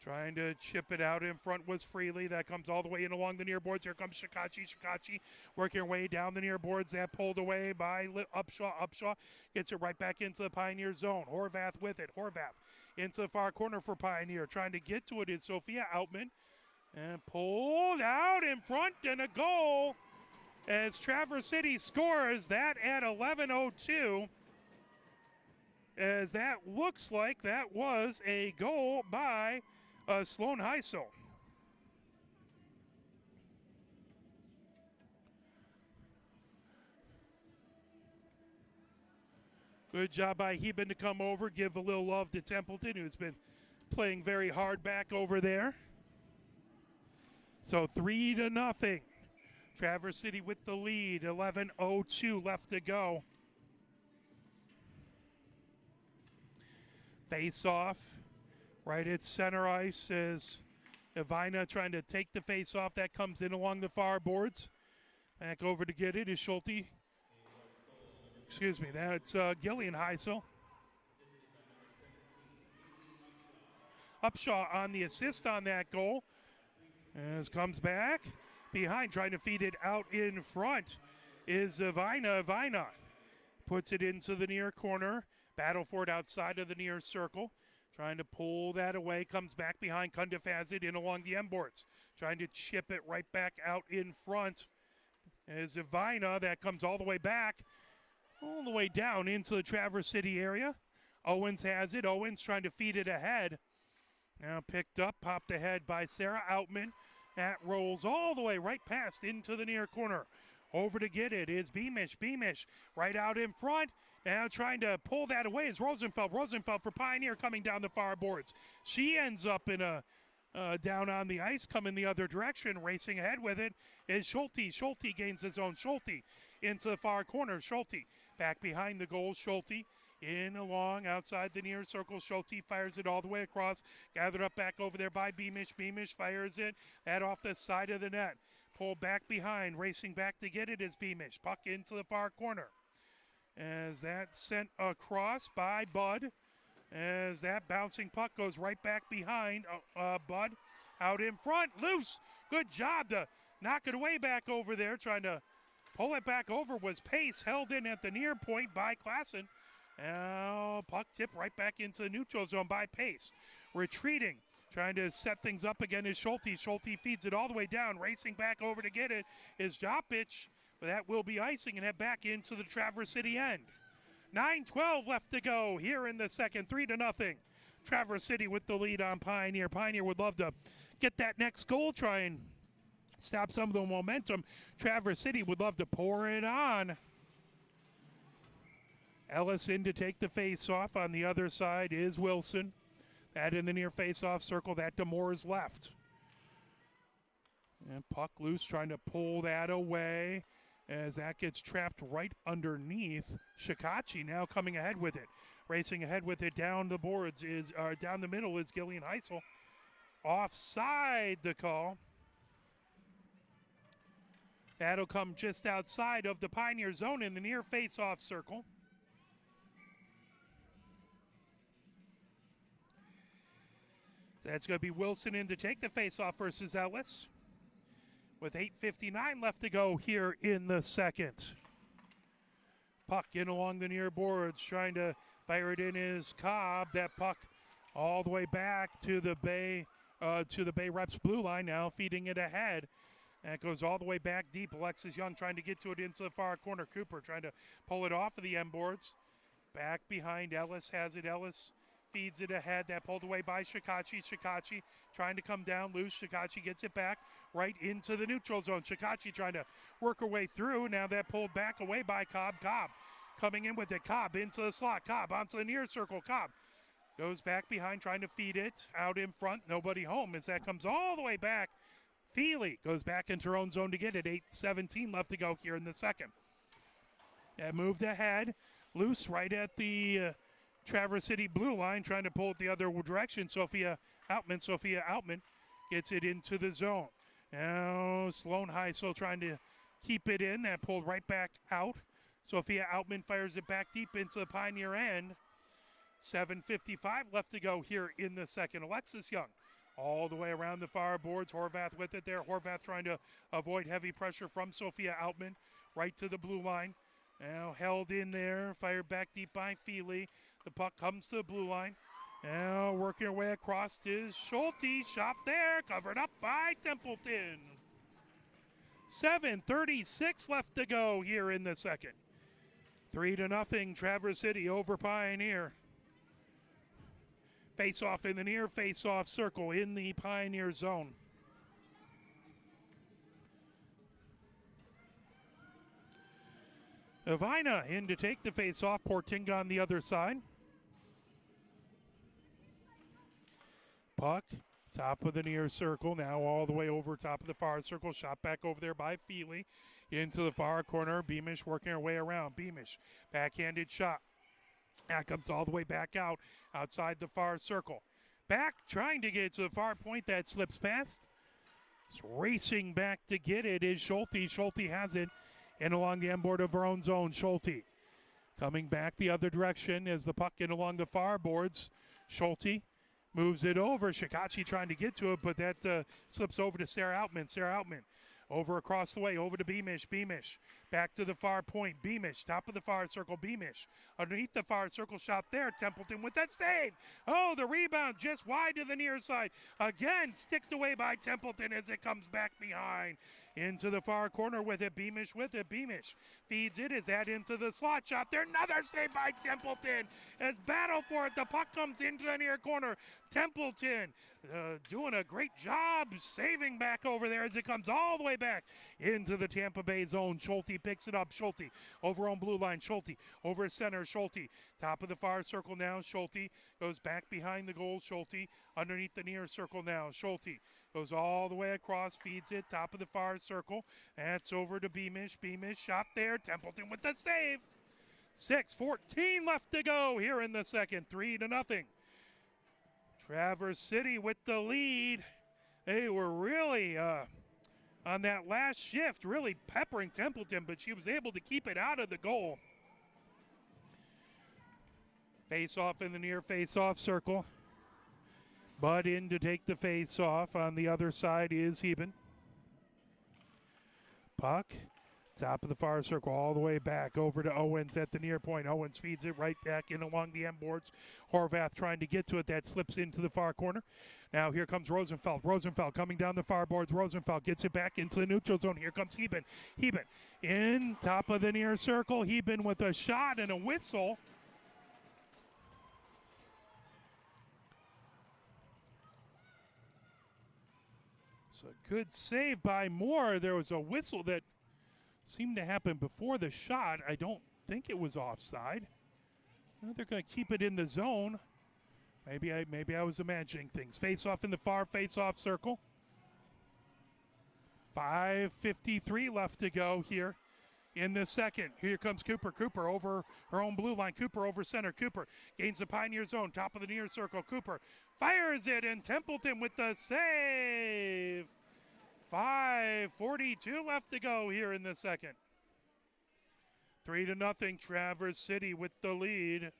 Trying to chip it out in front was Freely. That comes all the way in along the near boards. Here comes Shikachi. Shikachi working her way down the near boards. That pulled away by Upshaw. Upshaw gets it right back into the Pioneer zone. Horvath with it. Horvath into the far corner for Pioneer. Trying to get to it is Sophia Outman. And pulled out in front and a goal as Traverse City scores that at 11:02. As that looks like that was a goal by Sloan Heisel. Good job by Heben to come over, give a little love to Templeton, who's been playing very hard back over there. So 3-0. Traverse City with the lead, 11:02 left to go. Face off right at center ice is Evina trying to take the face off. That comes in along the far boards. Back over to get it is Schulte. Excuse me, that's Gillian Heisel. Upshaw on the assist on that goal. As comes back behind, trying to feed it out in front is Evina. Evina puts it into the near corner. Battle for it outside of the near circle. Trying to pull that away. Comes back behind. Cundiff has it in along the end boards. Trying to chip it right back out in front. As Evina, that comes all the way back. All the way down into the Traverse City area. Owens has it. Owens trying to feed it ahead. Now picked up, popped ahead by Sarah Outman. That rolls all the way right past into the near corner. Over to get it is Beamish. Beamish right out in front. Now trying to pull that away is Rosenfeld. Rosenfeld for Pioneer coming down the far boards. She ends up in a down on the ice, coming the other direction. Racing ahead with it is Schulte. Schulte gains his own. Schulte into the far corner. Schulte back behind the goal. Schulte in along outside the near circle. Schulte fires it all the way across. Gathered up back over there by Beamish. Beamish fires it. That off the side of the net. Pulled back behind. Racing back to get it is Beamish. Puck into the far corner. As that sent across by Bud. As that bouncing puck goes right back behind Bud. Out in front. Loose. Good job to knock it away back over there. Trying to pull it back over was Pace. Held in at the near point by Klassen. Now puck tip right back into the neutral zone by Pace. Retreating. Trying to set things up again is Schulte. Schulte feeds it all the way down. Racing back over to get it is Jopic. But that will be icing and head back into the Traverse City end. 9:12 left to go here in the second. 3-0. Traverse City with the lead on Pioneer. Pioneer would love to get that next goal, try and stop some of the momentum. Traverse City would love to pour it on. Ellis in to take the face-off. On the other side is Wilson. That in the near face-off circle. That to Moore's left. And puck loose, trying to pull that away as that gets trapped right underneath. Shikachi now coming ahead with it. Racing ahead with it down the boards is, down the middle is Gillian Heisel. Offside the call. That'll come just outside of the Pioneer zone in the near face-off circle. That's going to be Wilson in to take the face-off versus Ellis. With 8:59 left to go here in the second. Puck in along the near boards, trying to Fired in is Cobb. That puck all the way back to the Bay Reps blue line now, feeding it ahead. And it goes all the way back deep. Alexis Young trying to get to it into the far corner. Cooper trying to pull it off of the end boards. Back behind, Ellis has it. Ellis feeds it ahead. That pulled away by Shikachi. Shikachi trying to come down loose. Shikachi gets it back right into the neutral zone. Shikachi trying to work her way through. Now that pulled back away by Cobb. Cobb coming in with it. Cobb into the slot. Cobb onto the near circle. Cobb goes back behind trying to feed it. Out in front. Nobody home as that comes all the way back. Feely goes back into her own zone to get it. 8:17 left to go here in the second. And moved ahead. Loose right at the Traverse City blue line, trying to pull it the other direction. Sophia Outman gets it into the zone. Now Sloan High still trying to keep it in. That pulled right back out. Sophia Outman fires it back deep into the Pioneer end. 7:55 left to go here in the second. Alexis Young all the way around the far boards. Horvath with it there. Horvath trying to avoid heavy pressure from Sophia Outman. Right to the blue line. Now held in there. Fired back deep by Feely. The puck comes to the blue line. Now working her way across is Schulte. Shot there. Covered up by Templeton. 7:36 left to go here in the second. 3-0 Traverse City over Pioneer. Face off in the near face off circle in the Pioneer zone. Avina in to take the face off. Portinga on the other side. Puck, top of the near circle, now all the way over top of the far circle. Shot back over there by Feely. Into the far corner. Beamish working her way around. Beamish, backhanded shot. That comes all the way back out, outside the far circle. Back, trying to get to the far point. That slips past. It's racing back to get it is Schulte. Schulte has it. And along the end board of her own zone, Schulte. Coming back the other direction as the puck in along the far boards. Schulte moves it over. Shikachi trying to get to it, but that slips over to Sarah Outman. Sarah Outman over across the way, over to Beamish. Beamish back to the far point. Beamish, top of the far circle. Beamish underneath the far circle. Shot there. Templeton with that save. Oh, the rebound just wide to the near side. Again, sticked away by Templeton as it comes back behind. Into the far corner with it. Beamish with it. Beamish feeds it. Is that into the slot? Shot there. Another save by Templeton. As battle for it. The puck comes into the near corner. Templeton doing a great job saving back over there as it comes all the way back into the Tampa Bay zone. Schulte picks it up. Schulte over on blue line. Schulte over center. Schulte top of the far circle now. Schulte goes back behind the goal. Schulte underneath the near circle now. Schulte goes all the way across, feeds it, top of the far circle. That's over to Beamish. Beamish shot there. Templeton with the save. 6:14 left to go here in the second. 3-0. Traverse City with the lead. They were really on that last shift, really peppering Templeton, but she was able to keep it out of the goal. Face off in the near face off circle. Bud in to take the face off. On the other side is Heben. Puck, top of the far circle, all the way back over to Owens at the near point. Owens feeds it right back in along the end boards. Horvath trying to get to it. That slips into the far corner. Now here comes Rosenfeld. Rosenfeld coming down the far boards. Rosenfeld gets it back into the neutral zone. Here comes Heben. Heben in top of the near circle. Heben with a shot and a whistle. So a good save by Moore. There was a whistle that seemed to happen before the shot. I don't think it was offside. They're going to keep it in the zone. Maybe I was imagining things. Face off in the far face off circle. 5:53 left to go here in the second. Here comes Cooper. Cooper over her own blue line. Cooper over center. Cooper gains the Pioneer zone. Top of the near circle. Cooper fires it, and Templeton with the save. 5:42 left to go here in the second. 3-0 Traverse City with the lead.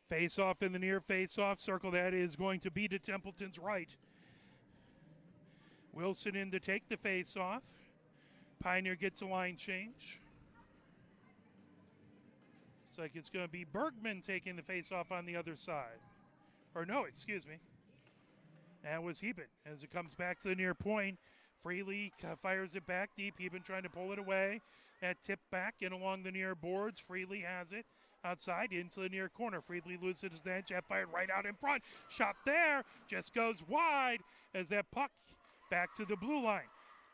Face off in the near face off circle. That is going to be to Templeton's right. Wilson in to take the face-off. Pioneer gets a line change. Looks like it's going to be Bergman taking the face-off on the other side. Or no, excuse me. That was Heben as it comes back to the near point. Freely fires it back deep. Heben trying to pull it away. That tip back in along the near boards. Freely has it outside into the near corner. Freely loses his edge. That fired right out in front. Shot there. Just goes wide as that puck back to the blue line.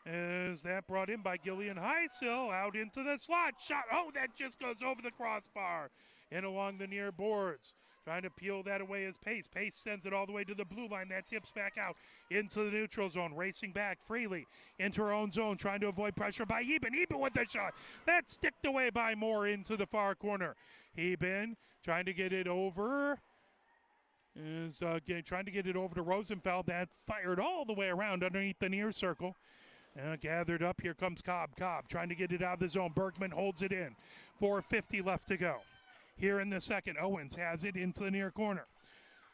As that brought in by Gillian Heisel out into the slot. Shot. Oh, that just goes over the crossbar. In along the near boards. Trying to peel that away is Pace. Pace sends it all the way to the blue line. That tips back out into the neutral zone. Racing back freely into her own zone. Trying to avoid pressure by Heben. Heben with the shot. That's sticked away by Moore into the far corner. Heben trying to get it over. Is trying to get it over to Rosenfeld. That fired all the way around underneath the near circle. Gathered up. Here comes Cobb. Cobb trying to get it out of the zone. Bergman holds it in. 4:50 left to go. Here in the second, Owens has it into the near corner.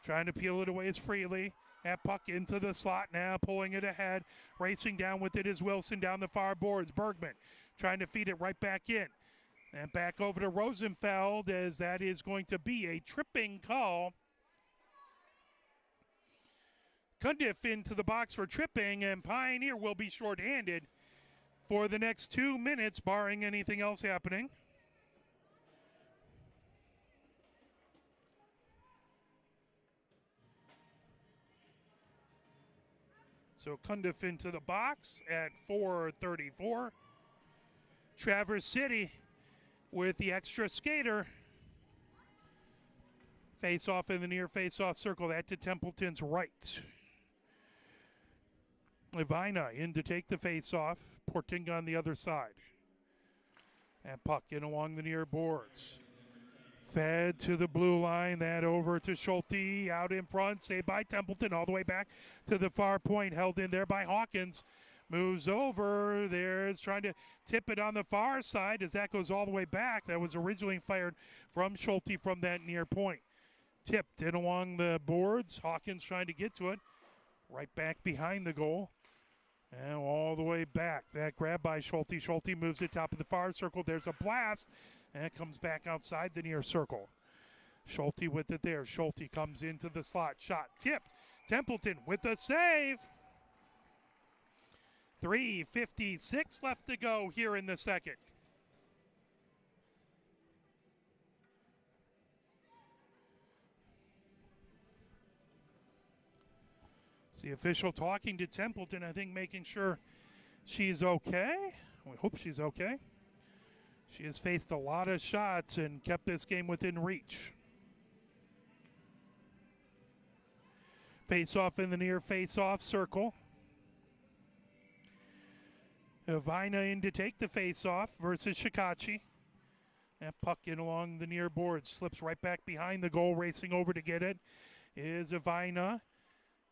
Trying to peel it away is Freely. That puck into the slot now, pulling it ahead. Racing down with it is Wilson down the far boards. Bergman trying to feed it right back in. And back over to Rosenfeld as that is going to be a tripping call. Cundiff into the box for tripping, and Pioneer will be shorthanded for the next 2 minutes, barring anything else happening. So Cundiff into the box at 4:34. Traverse City with the extra skater. Face off in the near face-off circle. That to Templeton's right. Levina in to take the face-off. Portinga on the other side. And puck in along the near boards. Fed to the blue line, that over to Schulte, out in front, saved by Templeton, all the way back to the far point, held in there by Hawkins. Moves over, there's trying to tip it on the far side as that goes all the way back. That was originally fired from Schulte from that near point. Tipped in along the boards, Hawkins trying to get to it, right back behind the goal. And all the way back, that grab by Schulte. Schulte moves it top of the far circle, there's a blast. And it comes back outside the near circle. Schulte with it there. Schulte comes into the slot. Shot tipped. Templeton with the save. 3:56 left to go here in the second. It's the official talking to Templeton, I think making sure she's okay. We hope she's okay. She has faced a lot of shots and kept this game within reach. Face-off in the near face-off circle. Vina in to take the face-off versus Shikachi. And puck in along the near board. Slips right back behind the goal. Racing over to get it is Vina.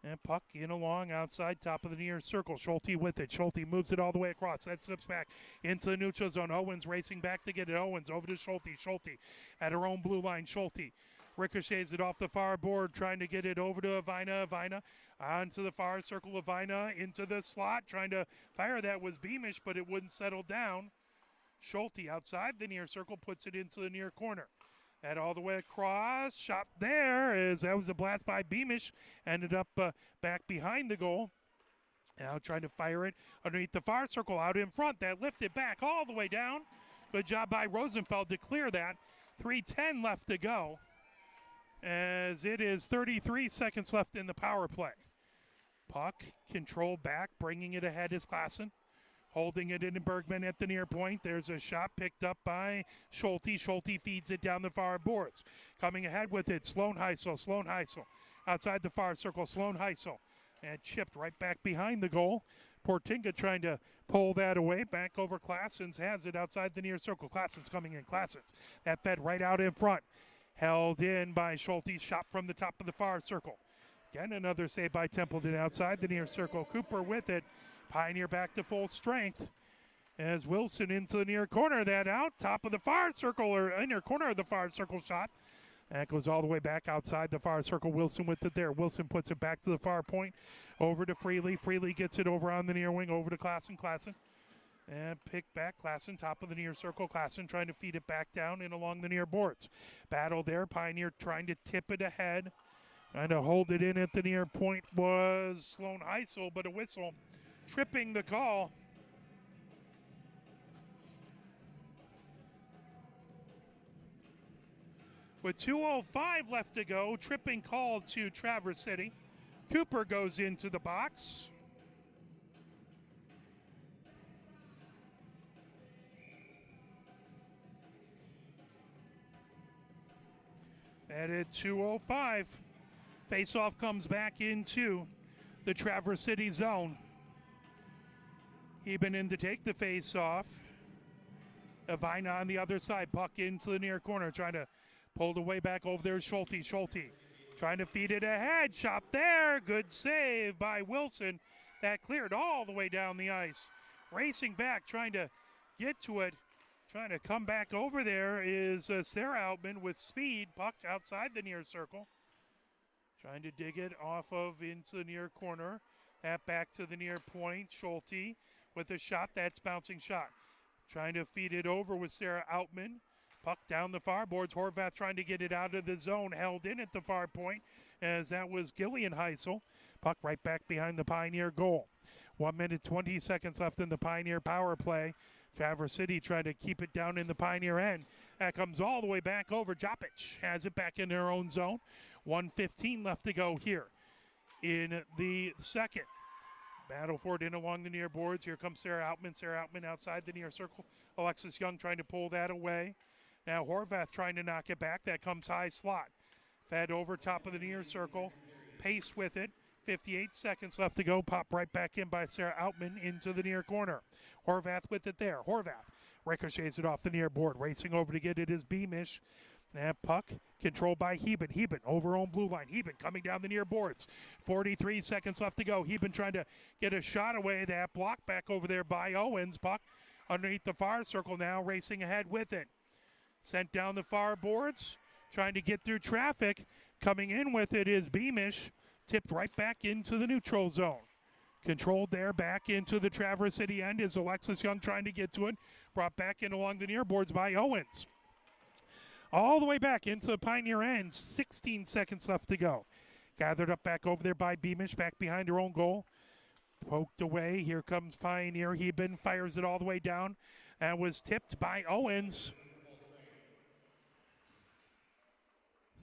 And puck in along outside, top of the near circle. Schulte with it. Schulte moves it all the way across. That slips back into the neutral zone. Owens racing back to get it. Owens over to Schulte. Schulte at her own blue line. Schulte ricochets it off the far board, trying to get it over to Avina. Avina onto the far circle. Avina into the slot, trying to fire. That was Beamish, but it wouldn't settle down. Schulte outside the near circle, puts it into the near corner. That all the way across, shot there, as that was a blast by Beamish, ended up back behind the goal. Now trying to fire it underneath the far circle, out in front. That lifted back all the way down. Good job by Rosenfeld to clear that. 3:10 left to go, as it is 33 seconds left in the power play. Puck control back, bringing it ahead is Klassen. Holding it in Bergman at the near point. There's a shot picked up by Schulte. Schulte feeds it down the far boards. Coming ahead with it, Sloan Heisel. Sloan Heisel outside the far circle. Sloan Heisel. And chipped right back behind the goal. Portinga trying to pull that away. Back over Klassens. Has it outside the near circle. Klassens coming in. Klassens. That fed right out in front. Held in by Schulte. Shot from the top of the far circle. Again, another save by Templeton outside the near circle. Cooper with it. Pioneer back to full strength as Wilson into the near corner. That out, top of the far circle, or inner corner of the far circle shot. That goes all the way back outside the far circle. Wilson with it there. Wilson puts it back to the far point. Over to Freely. Freely gets it over on the near wing. Over to Klassen. Klassen And pick back, Klassen, top of the near circle. Klassen trying to feed it back down and along the near boards. Battle there, Pioneer trying to tip it ahead. Trying to hold it in at the near point was Sloan Heisel, but a whistle tripping the call. With 2:05 left to go, tripping call to Traverse City. Cooper goes into the box. At 2:05, faceoff comes back into the Traverse City zone. Eben in to take the faceoff. Avina on the other side, puck into the near corner, trying to pull the way back over there. Schulte trying to feed it ahead. Shot there. Good save by Wilson. That cleared all the way down the ice. Racing back, trying to get to it. Trying to come back over there is Sarah Outman with speed. Puck outside the near circle. Trying to dig it off of into the near corner. That back to the near point. Schulte with a shot. That's bouncing shot. Trying to feed it over with Sarah Outman. Puck down the far boards. Horvath trying to get it out of the zone. Held in at the far point as that was Gillian Heisel. Puck right back behind the Pioneer goal. 1 minute, 20 seconds left in the Pioneer power play. Traverse City trying to keep it down in the Pioneer end. That comes all the way back over. Jopic has it back in their own zone. 1:15 left to go here in the second. Battle for it in along the near boards. Here comes Sarah Outman. Sarah Outman outside the near circle. Alexis Young trying to pull that away. Now Horvath trying to knock it back. That comes high slot. Fed over top of the near circle. Pace with it. 58 seconds left to go. Pop right back in by Sarah Outman into the near corner. Horvath with it there. Horvath ricochets it off the near board. Racing over to get it is Beamish. That puck controlled by Heben. Heben over on blue line. Heben coming down the near boards. 43 seconds left to go. Heben trying to get a shot away. That block back over there by Owens. Puck underneath the far circle now. Racing ahead with it. Sent down the far boards. Trying to get through traffic. Coming in with it is Beamish. Tipped right back into the neutral zone. Controlled there, back into the Traverse City end is Alexis Young trying to get to it. Brought back in along the near boards by Owens. All the way back into the Pioneer end. 16 seconds left to go. Gathered up back over there by Beamish, back behind her own goal. Poked away. Here comes Pioneer. Heben fires it all the way down. And was tipped by Owens.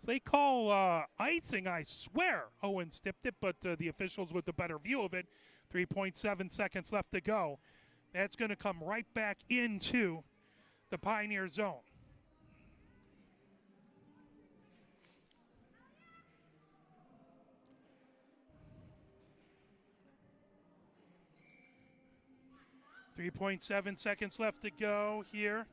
They call icing, I swear. Owens tipped it, but the officials with the better view of it. 3.7 seconds left to go. That's going to come right back into the Pioneer zone. .7 seconds left to go here.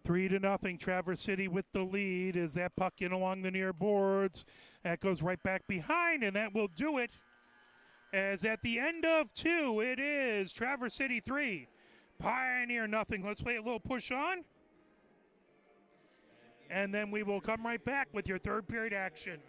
3-0, Traverse City with the lead as that puck in along the near boards. That goes right back behind, and that will do it. As at the end of 2, it is Traverse City 3, Pioneer nothing. Let's play a little push on. And then we will come right back with your third period action.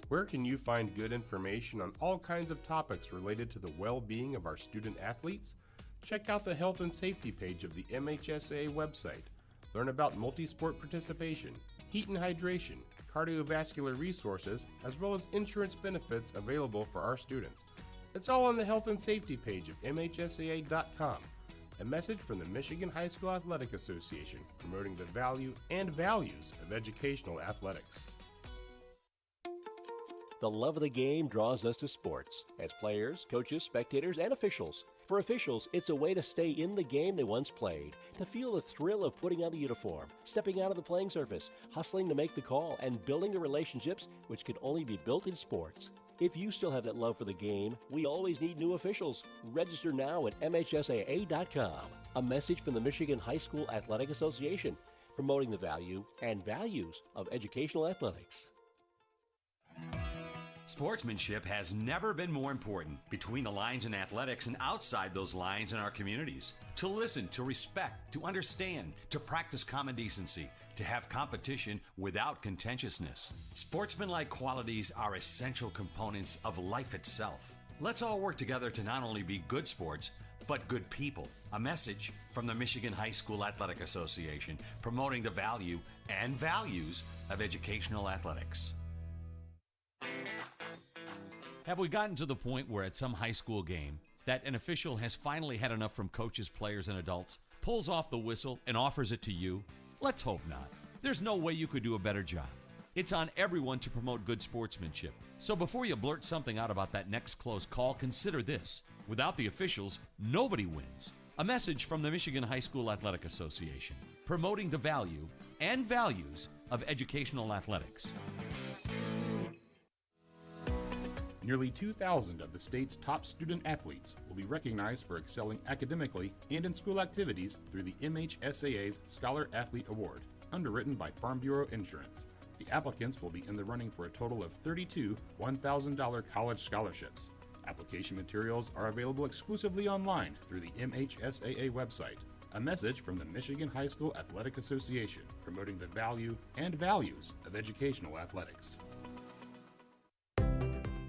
Where can you find good information on all kinds of topics related to the well-being of our student athletes? Check out the health and safety page of the MHSAA website. Learn about multi-sport participation, heat and hydration, cardiovascular resources, as well as insurance benefits available for our students. It's all on the health and safety page of MHSAA.com. A message from the Michigan High School Athletic Association, promoting the value and values of educational athletics. The love of the game draws us to sports as players, coaches, spectators, and officials. For officials, it's a way to stay in the game they once played, to feel the thrill of putting on the uniform, stepping out of the playing surface, hustling to make the call, and building the relationships which can only be built in sports. If you still have that love for the game, we always need new officials. Register now at MHSAA.com. A message from the Michigan High School Athletic Association, promoting the value and values of educational athletics. Sportsmanship has never been more important between the lines in athletics and outside those lines in our communities. To listen, to respect, to understand, to practice common decency, to have competition without contentiousness. Sportsmanlike qualities are essential components of life itself. Let's all work together to not only be good sports, but good people. A message from the Michigan High School Athletic Association, promoting the value and values of educational athletics. Have we gotten to the point where at some high school game that an official has finally had enough from coaches, players, and adults, pulls off the whistle, and offers it to you? Let's hope not. There's no way you could do a better job. It's on everyone to promote good sportsmanship. So before you blurt something out about that next close call, consider this. Without the officials, nobody wins. A message from the Michigan High School Athletic Association, promoting the value and values of educational athletics. Nearly 2,000 of the state's top student athletes will be recognized for excelling academically and in school activities through the MHSAA's Scholar Athlete Award, underwritten by Farm Bureau Insurance. The applicants will be in the running for a total of 32 $1,000 college scholarships. Application materials are available exclusively online through the MHSAA website. A message from the Michigan High School Athletic Association, promoting the value and values of educational athletics.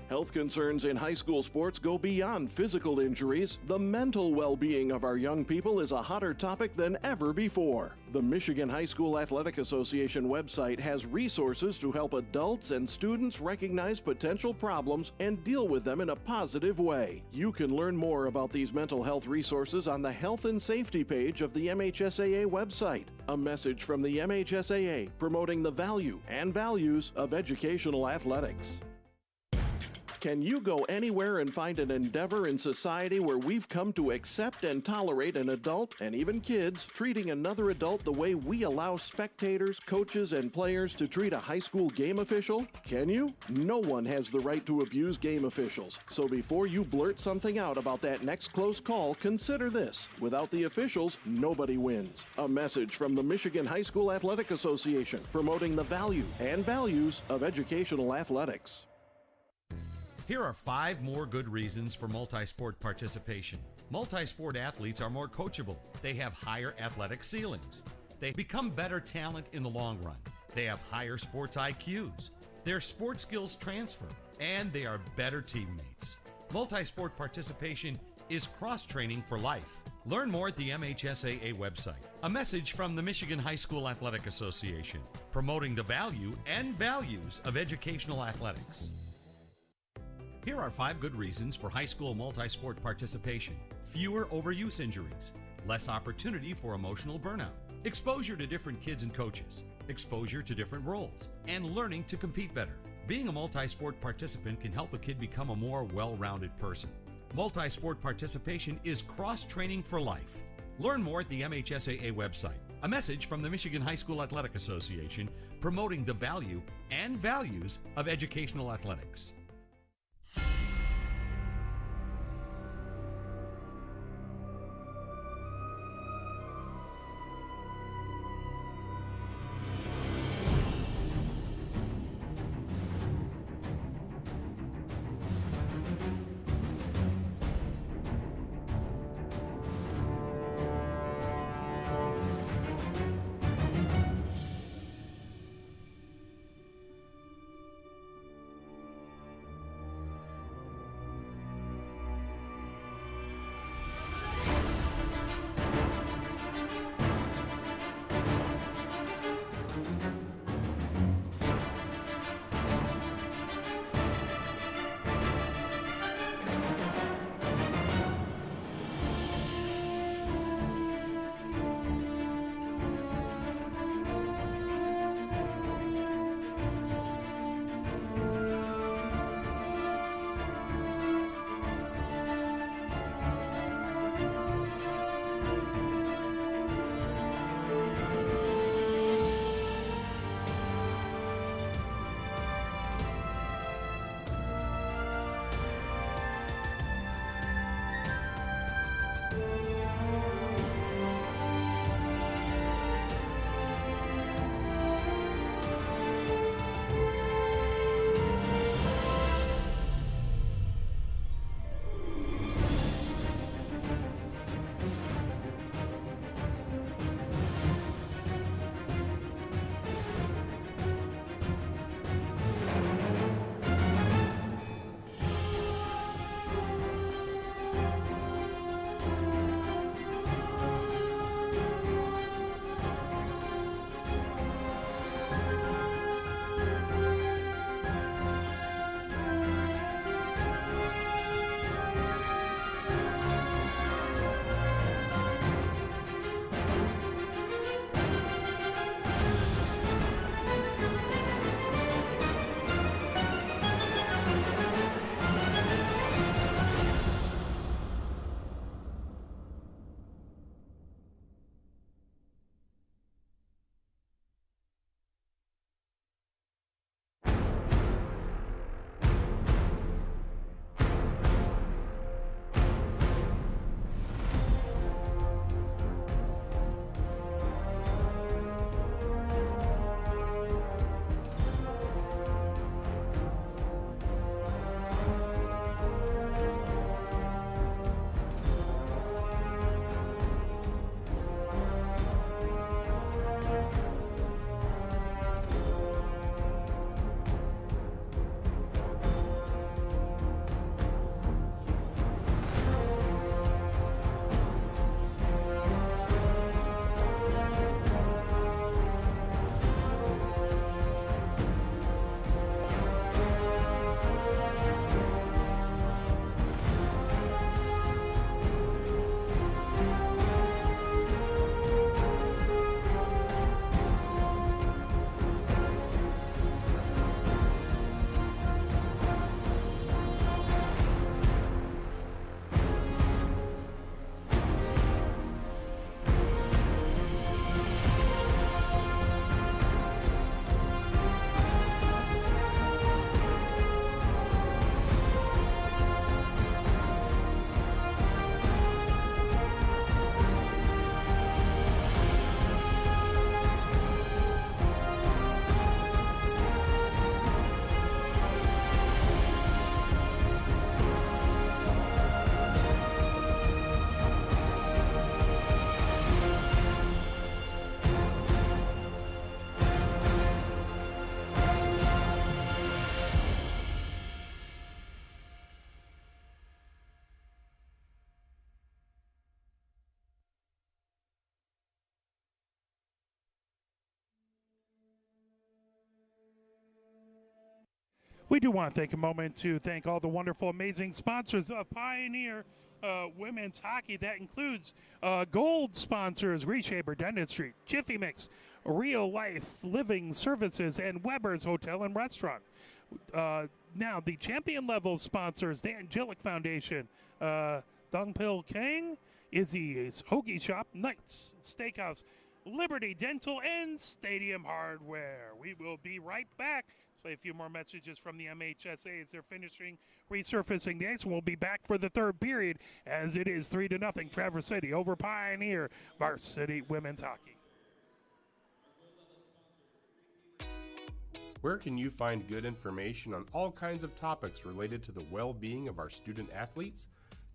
Health concerns in high school sports go beyond physical injuries. The mental well-being of our young people is a hotter topic than ever before. The Michigan High School Athletic Association website has resources to help adults and students recognize potential problems and deal with them in a positive way. You can learn more about these mental health resources on the Health and Safety page of the MHSAA website. A message from the MHSAA promoting the value and values of educational athletics. Can you go anywhere and find an endeavor in society where we've come to accept and tolerate an adult, and even kids, treating another adult the way we allow spectators, coaches, and players to treat a high school game official? Can you? No one has the right to abuse game officials. So before you blurt something out about that next close call, consider this. Without the officials, nobody wins. A message from the Michigan High School Athletic Association, promoting the value and values of educational athletics. Here are 5 more good reasons for multi-sport participation. Multi-sport athletes are more coachable. They have higher athletic ceilings. They become better talent in the long run. They have higher sports IQs. Their sports skills transfer, and they are better teammates. Multi-sport participation is cross-training for life. Learn more at the MHSAA website. A message from the Michigan High School Athletic Association, promoting the value and values of educational athletics. Here are 5 good reasons for high school multi-sport participation. Fewer overuse injuries, less opportunity for emotional burnout, exposure to different kids and coaches, exposure to different roles, and learning to compete better. Being a multi-sport participant can help a kid become a more well-rounded person. Multi-sport participation is cross-training for life. Learn more at the MHSAA website. A message from the Michigan High School Athletic Association, promoting the value and values of educational athletics. We do want to take a moment to thank all the wonderful, amazing sponsors of Pioneer Women's Hockey. That includes gold sponsors, Reshaper Dentistry, Jiffy Mix, Real Life Living Services, and Weber's Hotel and Restaurant. Now, the champion level sponsors, the Angelic Foundation, Dongpil Kang, Izzy's Hoagie Shop, Knights Steakhouse, Liberty Dental, and Stadium Hardware. We will be right back. Play a few more messages from the MHSA as they're finishing resurfacing the ice. We'll be back for the third period as it is 3-0 Traverse City over Pioneer Varsity Women's Hockey. Where can you find good information on all kinds of topics related to the well-being of our student athletes?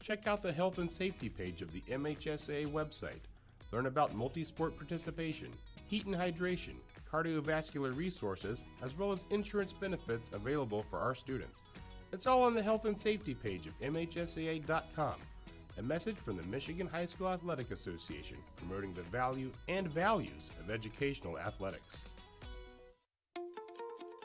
Check out the health and safety page of the MHSA website. Learn about multi-sport participation, heat and hydration, cardiovascular resources, as well as insurance benefits available for our students. It's all on the health and safety page of MHSAA.com. A message from the Michigan High School Athletic Association, promoting the value and values of educational athletics.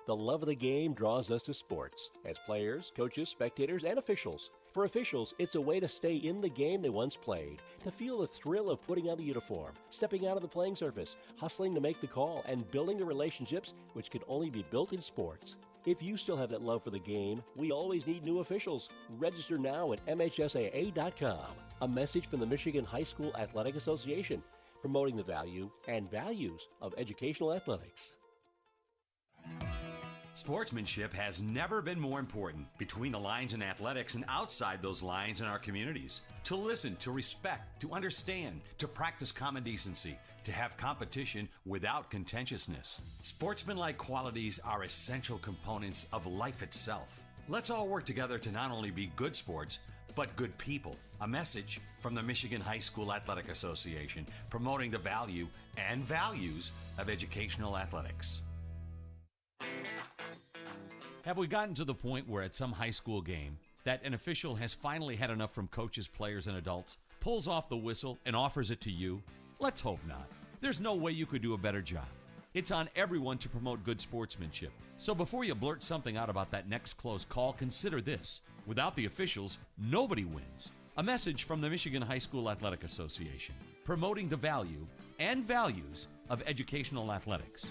The love of the game draws us to sports, as players, coaches, spectators, and officials. For officials, it's a way to stay in the game they once played, to feel the thrill of putting on the uniform, stepping out of the playing surface, hustling to make the call, and building the relationships which can only be built in sports. If you still have that love for the game, we always need new officials. Register now at MHSAA.com. A message from the Michigan High School Athletic Association, promoting the value and values of educational athletics. Sportsmanship has never been more important between the lines in athletics and outside those lines in our communities. To listen, to respect, to understand, to practice common decency, to have competition without contentiousness. Sportsmanlike qualities are essential components of life itself. Let's all work together to not only be good sports, but good people. A message from the Michigan High School Athletic Association, promoting the value and values of educational athletics. Have we gotten to the point where at some high school game that an official has finally had enough from coaches, players, and adults, pulls off the whistle, and offers it to you? Let's hope not. There's no way you could do a better job. It's on everyone to promote good sportsmanship. So before you blurt something out about that next close call, consider this. Without the officials, nobody wins. A message from the Michigan High School Athletic Association, promoting the value and values of educational athletics.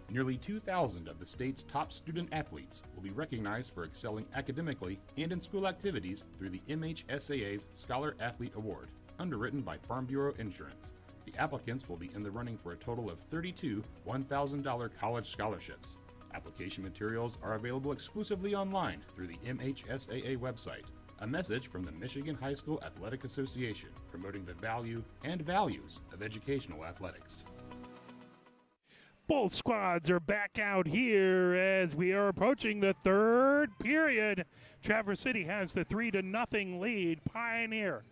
Nearly 2,000 of the state's top student athletes will be recognized for excelling academically and in school activities through the MHSAA's Scholar Athlete Award, underwritten by Farm Bureau Insurance. The applicants will be in the running for a total of 32 $1,000 college scholarships. Application materials are available exclusively online through the MHSAA website. A message from the Michigan High School Athletic Association, promoting the value and values of educational athletics. Both squads are back out here as we are approaching the third period. Traverse City has the 3-0 lead. Pioneer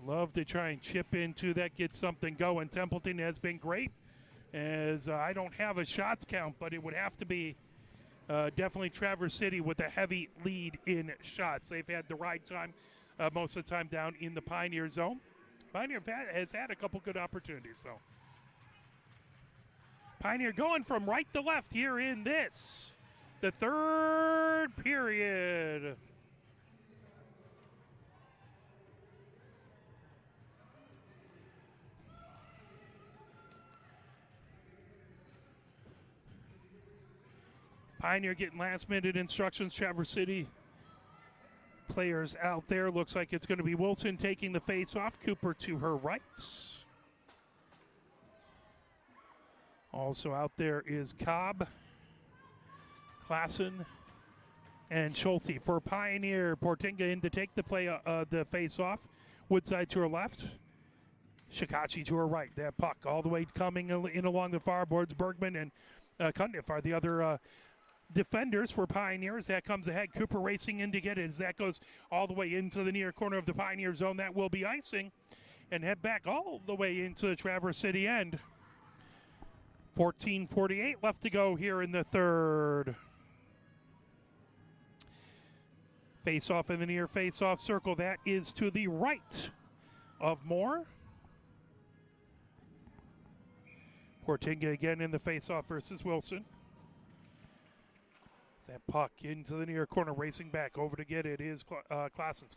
love to try and chip into that, get something going. Templeton has been great, as I don't have a shots count, but it would have to be definitely Traverse City with a heavy lead in shots. They've had the ride time most of the time down in the Pioneer zone. Pioneer has had a couple good opportunities, though. Pioneer going from right to left here in this, the third period. Pioneer getting last-minute instructions. Traverse City players out there. Looks like it's going to be Wilson taking the face-off. Cooper to her right. Also out there is Cobb, Klassen, and Schulte. For Pioneer, Portinga in to take the play, the face-off. Woodside to her left. Shikachi to her right. That puck all the way coming in along the far boards. Bergman and Cundiff are the other defenders for Pioneers. That comes ahead. Cooper racing in to get it as that goes all the way into the near corner of the Pioneer zone. That will be icing and head back all the way into the Traverse City end. 14:48 left to go here in the third. Face-off in the near face-off circle. That is to the right of Moore. Portinga again in the face-off versus Wilson. That puck into the near corner, racing back over to get it is Classens.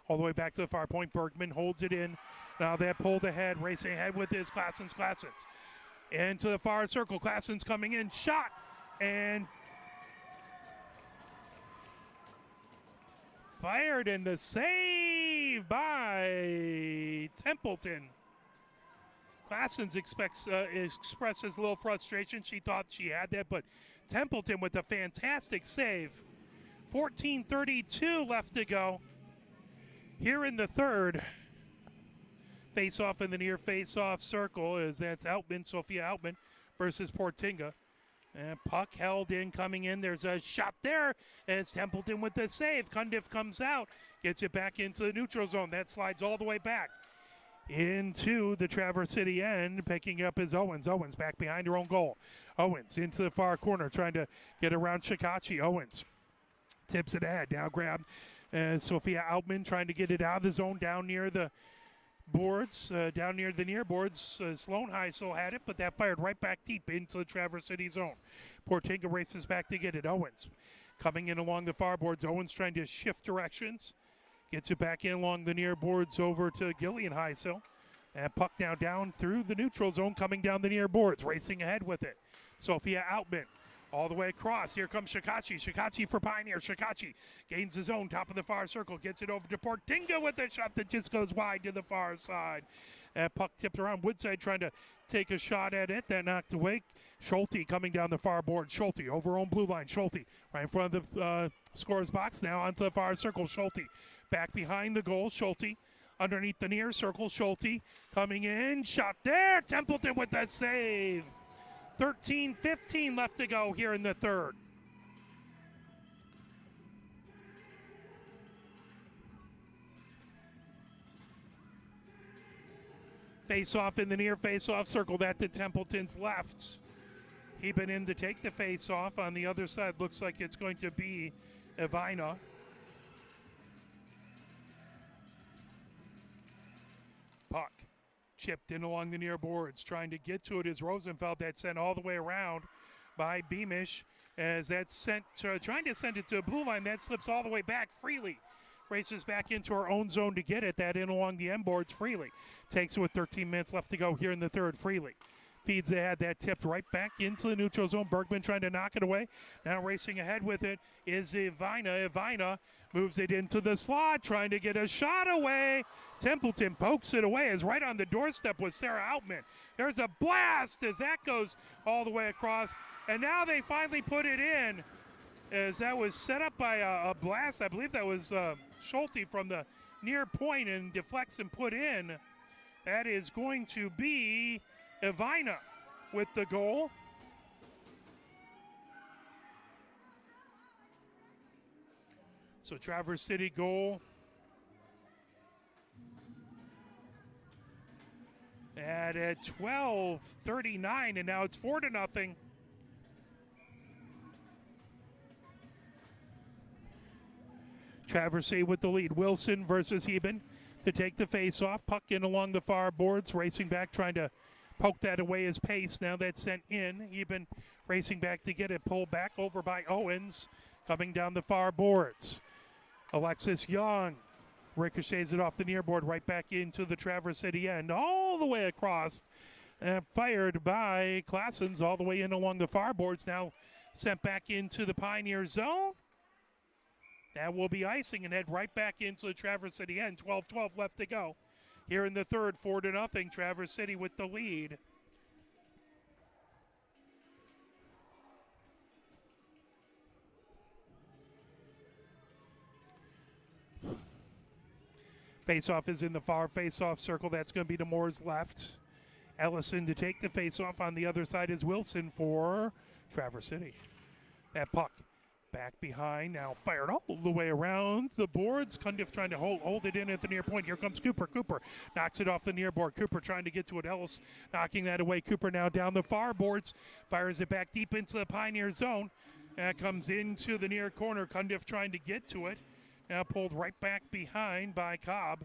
All the way back to the far point. Bergman holds it in. Now that pulled ahead, racing ahead with his Classens. Into the far circle. Classens coming in, shot, and fired, and the save by Templeton. Classens expresses a little frustration. She thought she had that, but Templeton with a fantastic save. 14:32 left to go here in the third. Face-off in the near face-off circle as that's Sophia Outman versus Portinga. And puck held in, coming in. There's a shot there as Templeton with the save. Cundiff comes out, gets it back into the neutral zone. That slides all the way back into the Traverse City end. Picking up is Owens. Owens back behind her own goal. Owens into the far corner, trying to get around Shikachi. Owens tips it ahead. Now grabbed Sophia Outman, trying to get it out of the zone down near the boards, down near the near boards. Sloan Heisel had it, but that fired right back deep into the Traverse City zone. Portinga races back to get it. Owens coming in along the far boards. Owens trying to shift directions. Gets it back in along the near boards over to Gillian Heisel. And puck now down through the neutral zone, coming down the near boards, racing ahead with it. Sophia Outman all the way across. Here comes Shikachi. Shikachi for Pioneer. Shikachi gains his own, top of the far circle. Gets it over to Portinga with a shot that just goes wide to the far side. Puck tipped around. Woodside trying to take a shot at it. That knocked away. Schulte coming down the far board. Schulte over on blue line. Schulte right in front of the scorer's box now onto the far circle. Schulte back behind the goal. Schulte underneath the near circle. Schulte coming in. Shot there. Templeton with the save. 13:15 left to go here in the third. Face-off in the near face-off circle. That to Templeton's left. Eben in to take the face-off. On the other side, looks like it's going to be Evina. Puck chipped in along the near boards. Trying to get to it is Rosenfeld. That's sent all the way around by Beamish. As that's sent, trying to send it to a blue line. That slips all the way back. Freely races back into her own zone to get it. That in along the end boards. Freely takes it with 13 minutes left to go here in the third. Freely feeds ahead. That tipped right back into the neutral zone. Bergman trying to knock it away. Now racing ahead with it is Evina. Evina moves it into the slot, trying to get a shot away. Templeton pokes it away. Is right on the doorstep with Sarah Outman. There's a blast as that goes all the way across. And now they finally put it in, as that was set up by a blast. I believe that was Schulte from the near point, and deflects and put in. That is going to be Evina with the goal. So Traverse City goal at 12:39, and now it's 4-0. Traverse City with the lead. Wilson versus Eben to take the face-off. Puck in along the far boards, racing back, trying to poke that away as pace. Now that's sent in. Eben racing back to get it. Pulled back over by Owens, coming down the far boards. Alexis Young ricochets it off the near board, right back into the Traverse City end, all the way across. Fired by Classens all the way in along the far boards. Now sent back into the Pioneer zone. That will be icing and head right back into the Traverse City end. 12-12 left to go. Here in the third, 4-0. Traverse City with the lead. Face-off is in the far face-off circle. That's going to be to Moore's left. Ellison to take the face-off. On the other side is Wilson for Traverse City. That puck back behind, now fired all the way around the boards. Cundiff trying to hold it in at the near point. Here comes Cooper. Cooper knocks it off the near board. Cooper trying to get to it. Ellis knocking that away. Cooper now down the far boards. Fires it back deep into the Pioneer zone. That comes into the near corner. Cundiff trying to get to it. Now pulled right back behind by Cobb.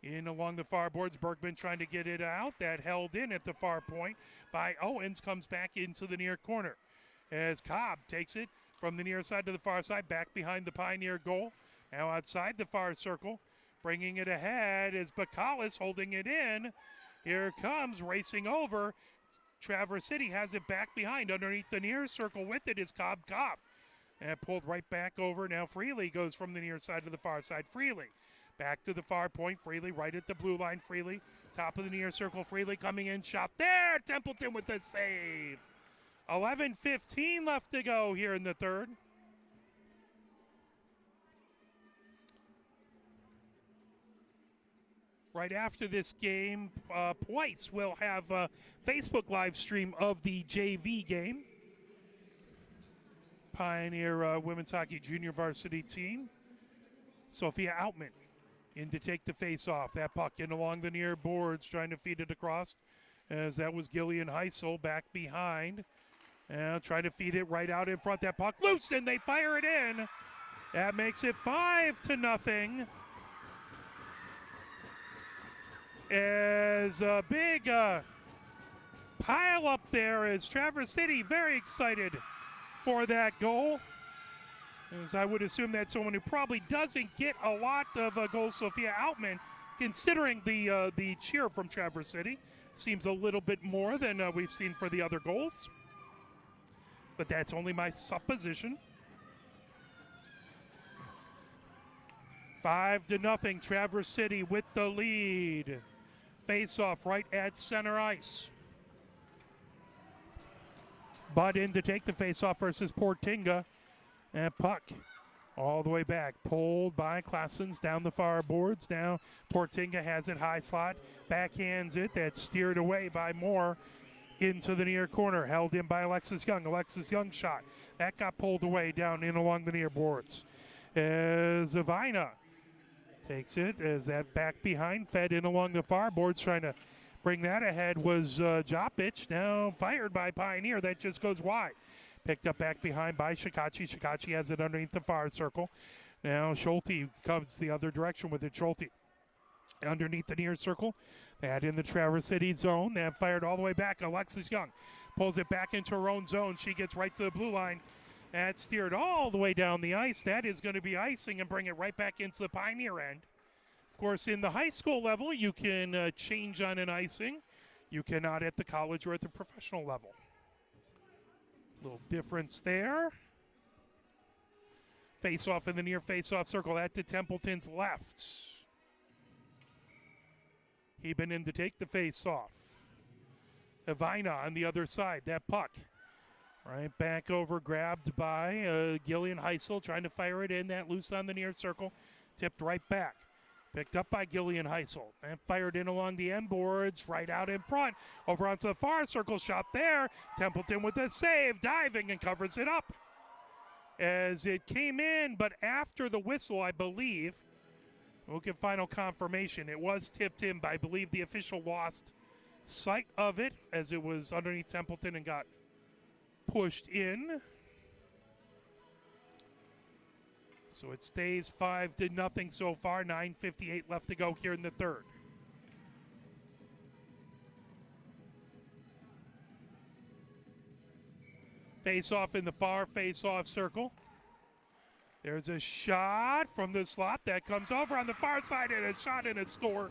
In along the far boards, Bergman trying to get it out. That held in at the far point by Owens, comes back into the near corner. As Cobb takes it from the near side to the far side, back behind the Pioneer goal. Now outside the far circle, bringing it ahead is Bacallis holding it in. Here comes, racing over. Traverse City has it back behind. Underneath the near circle with it is Cobb. And pulled right back over. Now Freely goes from the near side to the far side. Freely back to the far point. Freely right at the blue line. Freely top of the near circle. Freely coming in. Shot there. Templeton with the save. 11:15 left to go here in the third. Right after this game, Pweiss will have a Facebook live stream of the JV game. Pioneer Women's Hockey Junior Varsity team. Sophia Outman in to take the face off. That puck in along the near boards, trying to feed it across, as that was Gillian Heisel back behind. Trying to feed it right out in front. That puck loose, and they fire it in. That makes it 5-0. As a big pile up there is Traverse City very excited for that goal. As I would assume that's someone who probably doesn't get a lot of goals, Sophia Outman, considering the cheer from Traverse City. Seems a little bit more than we've seen for the other goals. But that's only my supposition. 5-0, Traverse City with the lead. Face-off right at center ice. Butt in to take the face-off versus Portinga. And puck all the way back. Pulled by Claessens down the far boards. Now Portinga has it high slot. Backhands it. That's steered away by Moore into the near corner. Held in by Alexis Young. Alexis Young shot. That got pulled away down in along the near boards. As Zavina takes it, as that back behind fed in along the far boards, trying to bring that ahead was Jopic. Now fired by Pioneer. That just goes wide. Picked up back behind by Shikachi. Shikachi has it underneath the far circle. Now Schulte comes the other direction with it. Schulte underneath the near circle. That in the Traverse City zone. That fired all the way back. Alexis Young pulls it back into her own zone. She gets right to the blue line. That steered all the way down the ice. That is going to be icing and bring it right back into the Pioneer end. Of course, in the high school level, you can change on an icing. You cannot at the college or at the professional level. Little difference there. Face-off in the near face-off circle. That to Templeton's left. Heben in to take the face-off. Evina on the other side. That puck. Right back over, grabbed by Gillian Heisel, trying to fire it in. That loose on the near circle. Tipped right back. Picked up by Gillian Heisel. And fired in along the end boards, right out in front. Over onto the far circle, shot there. Templeton with a save, diving and covers it up. As it came in, but after the whistle, I believe, we'll get final confirmation. It was tipped in, but I believe the official lost sight of it as it was underneath Templeton and got pushed in. So it stays 5-0 so far. 9:58 left to go here in the third. Face-off in the far face-off circle. There's a shot from the slot that comes over on the far side, and a shot and a score.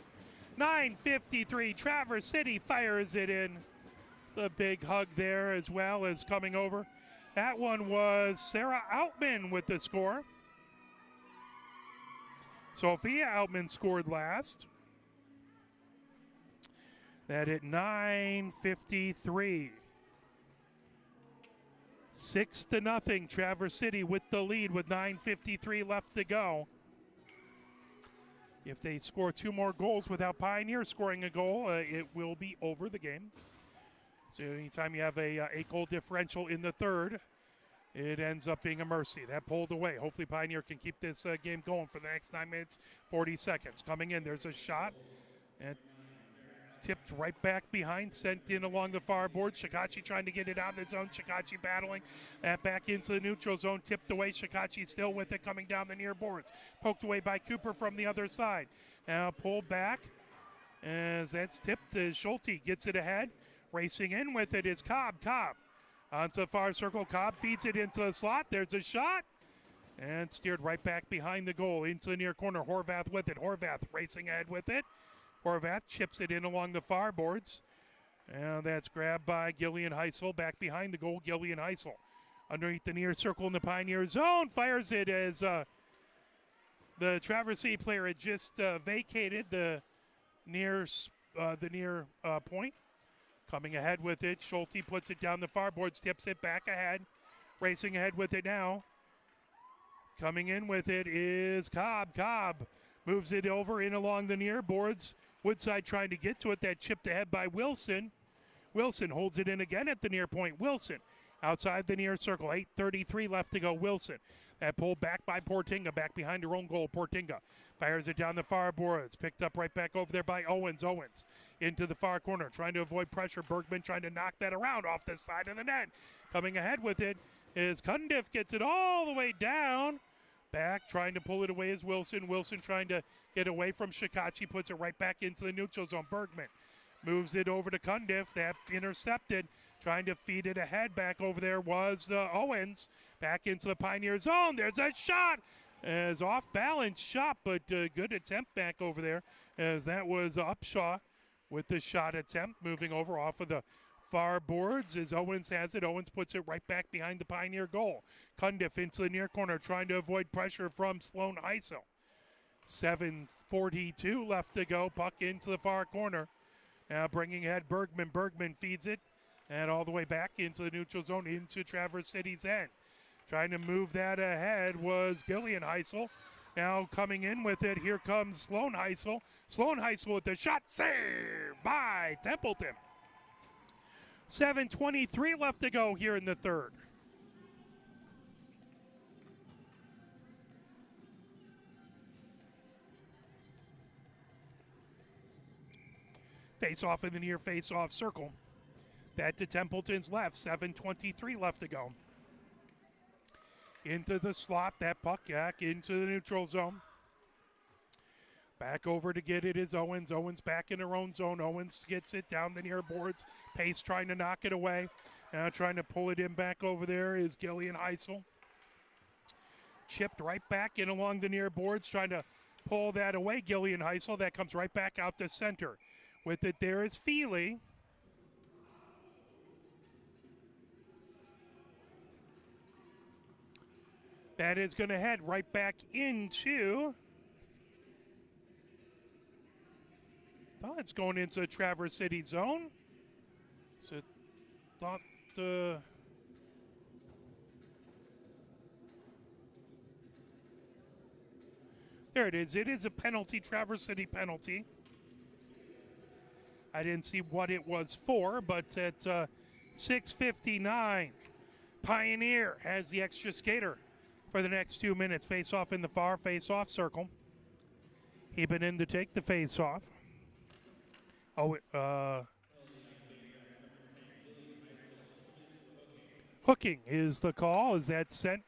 9:53. Traverse City fires it in. It's a big hug there as well as coming over. That one was Sarah Outman with the score. Sophia Outman scored last. That at 9:53. 6-0. Traverse City with the lead with 9:53 left to go. If they score two more goals without Pioneer scoring a goal, it will be over the game. So anytime you have a 8-goal differential in the third, it ends up being a mercy. That pulled away. Hopefully Pioneer can keep this game going for the next 9 minutes, 40 seconds. Coming in, there's a shot. And tipped right back behind, sent in along the far board. Shikachi trying to get it out of the zone. Shikachi battling that back into the neutral zone. Tipped away. Shikachi still with it coming down the near boards. Poked away by Cooper from the other side. Now pulled back as that's tipped. Schulte gets it ahead. Racing in with it is Cobb. Cobb onto the far circle. Cobb feeds it into the slot. There's a shot. And steered right back behind the goal into the near corner. Horvath with it. Horvath racing ahead with it. Horvath chips it in along the far boards. And that's grabbed by Gillian Heisel. Back behind the goal, Gillian Heisel. Underneath the near circle in the Pioneer zone. Fires it as the Traverse City player had just vacated the near point. Coming ahead with it. Schulte puts it down the far boards. Tips it back ahead. Racing ahead with it now. Coming in with it is Cobb. Cobb moves it over in along the near boards. Woodside trying to get to it. That chipped ahead by Wilson. Wilson holds it in again at the near point. Wilson outside the near circle. 8:33 left to go. Wilson. That pulled back by Portinga. Back behind her own goal. Portinga fires it down the far boards. Picked up right back over there by Owens. Owens into the far corner. Trying to avoid pressure. Bergman trying to knock that around off the side of the net. Coming ahead with it is Cundiff. Gets it all the way down. Back, trying to pull it away is Wilson. Wilson trying to get away from Shikachi. Puts it right back into the neutral zone. Bergman moves it over to Cundiff. That intercepted. Trying to feed it ahead. Back over there was Owens. Back into the Pioneer zone. There's a shot. As off-balance shot, but good attempt back over there. As that was Upshaw with the shot attempt. Moving over off of the far boards as Owens has it. Owens puts it right back behind the Pioneer goal. Cundiff into the near corner trying to avoid pressure from Sloan Heisel. 7:42 left to go. Puck into the far corner. Now bringing ahead Bergman. Bergman feeds it and all the way back into the neutral zone into Traverse City's end. Trying to move that ahead was Gillian Heisel. Now coming in with it, here comes Sloan Heisel. Sloan Heisel with the shot, saved by Templeton. 7:23 left to go here in the third. Face-off in the near face-off circle. That to Templeton's left. 7:23 left to go. Into the slot. That puck back into the neutral zone. Back over to get it is Owens. Owens back in her own zone. Owens gets it down the near boards. Pace trying to knock it away. Now trying to pull it in back over there is Gillian Heisel. Chipped right back in along the near boards. Trying to pull that away. Gillian Heisel. That comes right back out to center. With it there is Feely. That is going to head right back into... Oh, it's going into Traverse City zone. So thought there it is. It is a penalty, Traverse City penalty. I didn't see what it was for, but at 6:59, Pioneer has the extra skater for the next 2 minutes. Face-off in the far face-off circle. Eben in to take the face-off. Hooking is the call as that's sent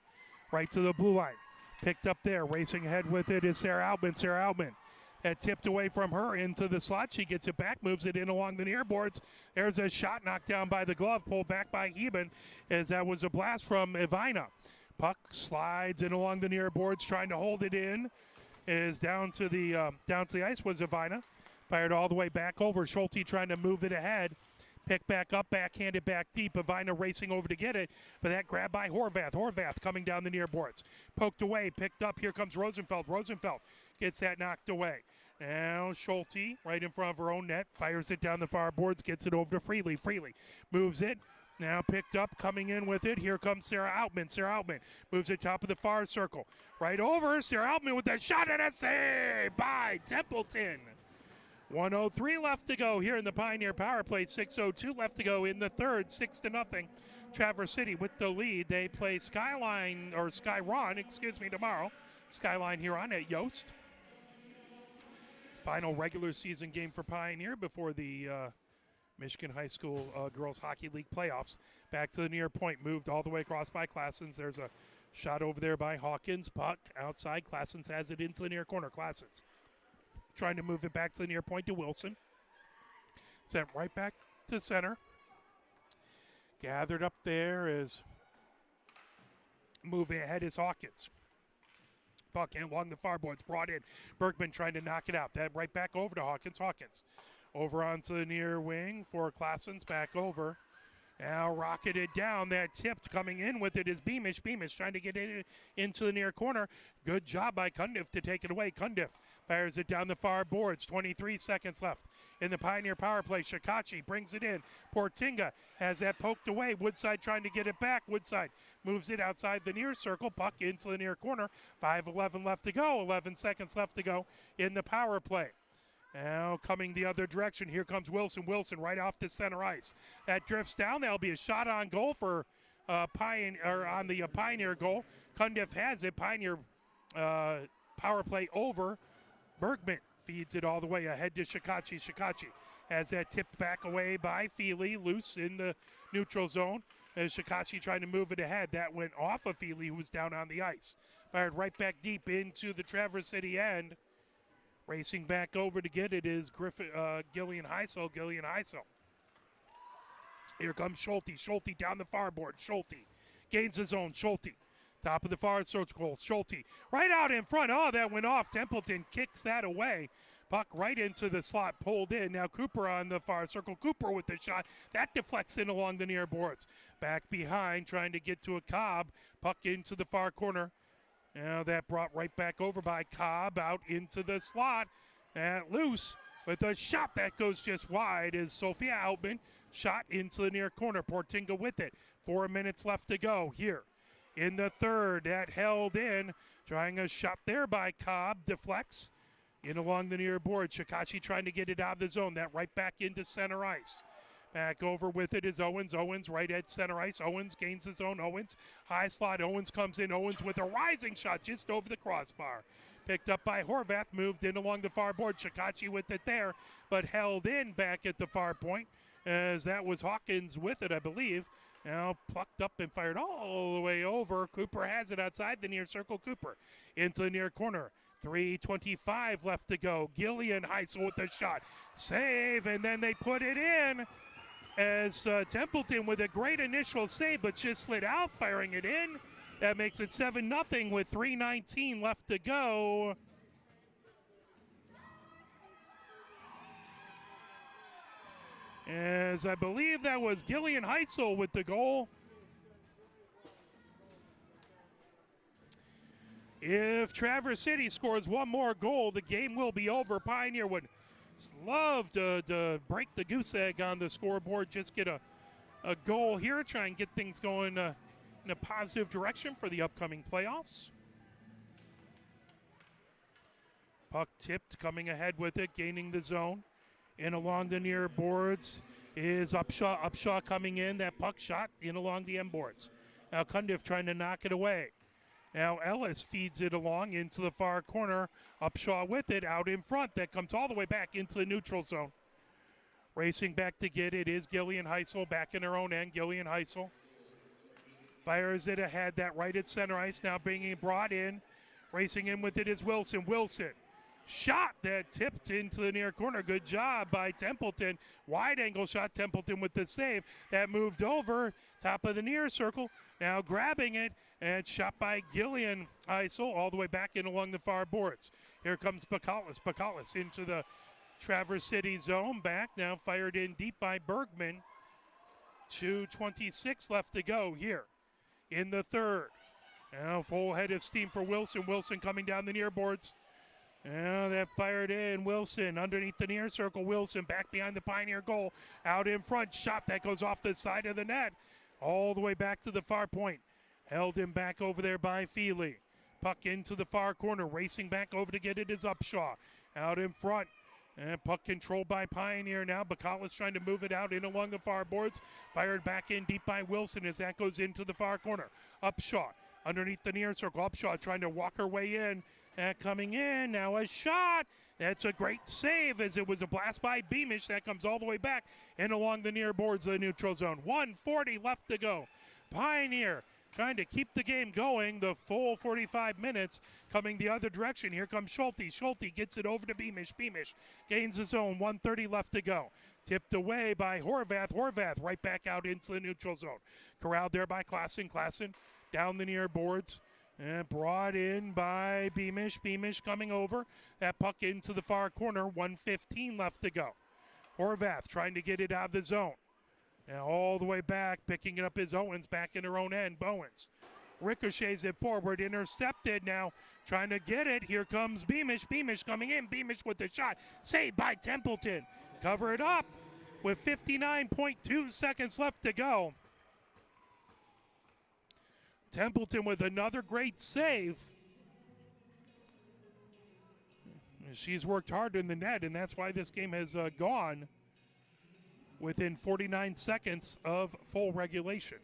right to the blue line. Picked up there, racing ahead with it is Sarah Altman. Sarah Altman, that tipped away from her into the slot. She gets it back, moves it in along the near boards. There's a shot knocked down by the glove, pulled back by Eben as that was a blast from Ivina. Puck slides in along the near boards, trying to hold it in. Is down to the ice was Ivina. Fired all the way back over. Schulte trying to move it ahead. Pick back up, backhanded back deep. Ivina racing over to get it, but that grab by Horvath. Horvath coming down the near boards. Poked away, picked up. Here comes Rosenfeld. Rosenfeld gets that knocked away. Now Schulte, right in front of her own net, fires it down the far boards, gets it over to Freely. Freely moves it. Now picked up, coming in with it. Here comes Sarah Altman. Sarah Altman moves it top of the far circle. Right over. Sarah Altman with that shot and a save by Templeton. 1:03 left to go here in the Pioneer Power Play. 6:02 left to go in the third. 6-0. Traverse City with the lead. They play Skyline tomorrow. Skyline Huron at Yost. final regular season game for Pioneer before the Michigan High School Girls Hockey League playoffs. Back to the near point, moved all the way across by Classens. There's a shot over there by Hawkins. Puck outside. Classens has it into the near corner. Classens trying to move it back to the near point to Wilson. Sent right back to center. Gathered up there is moving ahead is Hawkins. Puck along the far boards, brought in. Bergman trying to knock it out. That right back over to Hawkins. Hawkins over onto the near wing for Classens. Back over. Now rocketed down. That tipped coming in with it is Beamish. Beamish trying to get it into the near corner. Good job by Cundiff to take it away. Cundiff fires it down the far boards. 23 seconds left in the Pioneer power play. Shikachi brings it in. Portinga has that poked away. Woodside trying to get it back. Woodside moves it outside the near circle. Puck into the near corner. 5:11 left to go. 11 seconds left to go in the power play. Now coming the other direction. Here comes Wilson. Wilson right off the center ice. That drifts down. That'll be a shot on goal for Pioneer, on the Pioneer goal. Cundiff has it. Pioneer power play over. Bergman feeds it all the way ahead to Shikachi. Shikachi has that tipped back away by Feely. Loose in the neutral zone. As Shikachi trying to move it ahead. That went off of Feely, who was down on the ice. Fired right back deep into the Traverse City end. Racing back over to get it is Gillian Heisel. Gillian Heisel. Here comes Schulte. Schulte down the far board. Schulte gains his own. Schulte. Top of the far circle. Schulte right out in front. Oh, that went off. Templeton kicks that away. Puck right into the slot, pulled in. Now Cooper on the far circle. Cooper with the shot. That deflects in along the near boards. Back behind, trying to get to a Cobb. Puck into the far corner. Now that brought right back over by Cobb out into the slot. And loose with a shot that goes just wide is Sophia Outman. Shot into the near corner. Portinga with it. 4 minutes left to go here in the third. That held in. Trying a shot there by Cobb. Deflects in along the near board. Shikachi trying to get it out of the zone. That right back into center ice. Back over with it is Owens. Owens right at center ice. Owens gains his own. Owens high slot. Owens comes in. Owens with a rising shot just over the crossbar. Picked up by Horvath. Moved in along the far board. Shikachi with it there, but held in back at the far point as that was Hawkins with it, I believe. Now plucked up and fired all the way over. Cooper has it outside the near circle. Cooper into the near corner. 3:25 left to go. Gillian Heisel with the shot. Save, and then they put it in. As Templeton with a great initial save, but just slid out, firing it in. That makes it 7-0 with 3:19 left to go. As I believe that was Gillian Heisel with the goal. If Traverse City scores one more goal, the game will be over. Pioneer would love to break the goose egg on the scoreboard, just get a goal here, try and get things going in a positive direction for the upcoming playoffs. Puck tipped, coming ahead with it, gaining the zone. In along the near boards is Upshaw. Upshaw coming in, that puck shot in along the end boards. Now Cundiff trying to knock it away. Now Ellis feeds it along into the far corner. Upshaw with it out in front. That comes all the way back into the neutral zone. Racing back to get it is Gillian Heisel back in her own end. Gillian Heisel fires it ahead. That right at center ice now being brought in. Racing in with it is Wilson. Wilson. Shot that tipped into the near corner. Good job by Templeton. Wide angle shot. Templeton with the save. That moved over. Top of the near circle. Now grabbing it. And shot by Gillian Heisel all the way back in along the far boards. Here comes Bacalus. Bacalus into the Traverse City zone. Back now fired in deep by Bergman. 2:26 left to go here in the third. Now full head of steam for Wilson. Wilson coming down the near boards. Now that fired in. Wilson underneath the near circle. Wilson back behind the Pioneer goal. Out in front. Shot that goes off the side of the net. All the way back to the far point. Held him back over there by Feely. Puck into the far corner. Racing back over to get it is Upshaw. Out in front. And puck controlled by Pioneer now. Bacalus trying to move it out in along the far boards. Fired back in deep by Wilson as that goes into the far corner. Upshaw underneath the near circle. Upshaw trying to walk her way in. Coming in, now a shot. That's a great save as it was a blast by Beamish. That comes all the way back and along the near boards of the neutral zone. 1:40 left to go. Pioneer trying to keep the game going the full 45 minutes, coming the other direction. Here comes Schulte. Schulte gets it over to Beamish. Beamish gains his own. 1:30 left to go. Tipped away by Horvath. Horvath right back out into the neutral zone. Corralled there by Klassen. Klassen down the near boards. And brought in by Beamish. Beamish coming over. That puck into the far corner. 1:15 left to go. Horvath trying to get it out of the zone. Now all the way back, picking it up is Owens back in her own end. Owens ricochets it forward, intercepted now, trying to get it. Here comes Beamish. Beamish coming in. Beamish with the shot. Saved by Templeton. Cover it up with 59.2 seconds left to go. Templeton with another great save. She's worked hard in the net, and that's why this game has gone within 49 seconds of full regulation.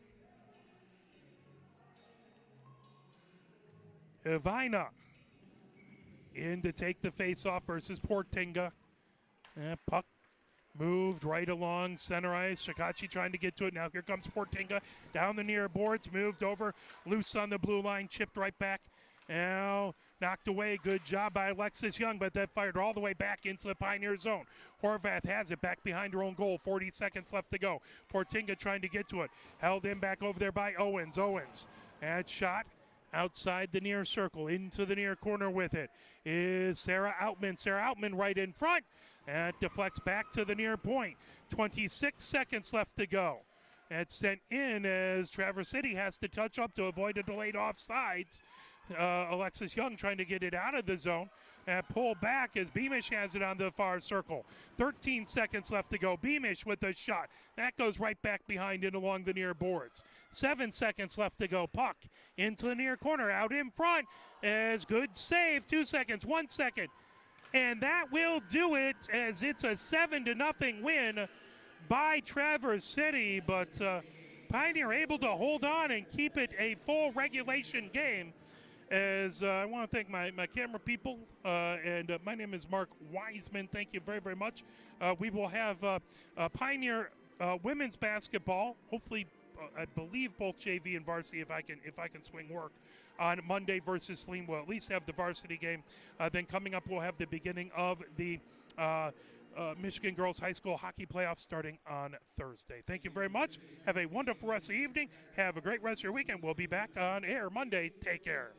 Ivina in to take the face-off versus Portinga. Puck moved right along center ice. Shikachi trying to get to it. Now here comes Portinga down the near boards. Moved over. Loose on the blue line. Chipped right back. Now knocked away. Good job by Alexis Young, but that fired all the way back into the Pioneer zone. Horvath has it back behind her own goal. 40 seconds left to go. Portinga trying to get to it. Held in back over there by Owens. Owens. That shot outside the near circle. Into the near corner with it is Sarah Outman. Sarah Outman right in front. And deflects back to the near point. 26 seconds left to go. It's sent in as Traverse City has to touch up to avoid a delayed offsides. Alexis Young trying to get it out of the zone. And pull back as Beamish has it on the far circle. 13 seconds left to go. Beamish with the shot. That goes right back behind and along the near boards. 7 seconds left to go. Puck into the near corner. Out in front as good save. 2 seconds. 1 second. And that will do it as it's a 7-0 win by Traverse City. But Pioneer able to hold on and keep it a full regulation game. As I want to thank my camera people, and my name is Mark Wiseman. Thank you very, very much. We will have Pioneer women's basketball, hopefully, I believe both JV and varsity, if I can swing work, on Monday versus Saline. We'll at least have the varsity game. Then coming up, we'll have the beginning of the Michigan Girls High School Hockey Playoffs starting on Thursday. Thank you very much. Have a wonderful rest of the evening. Have a great rest of your weekend. We'll be back on air Monday. Take care.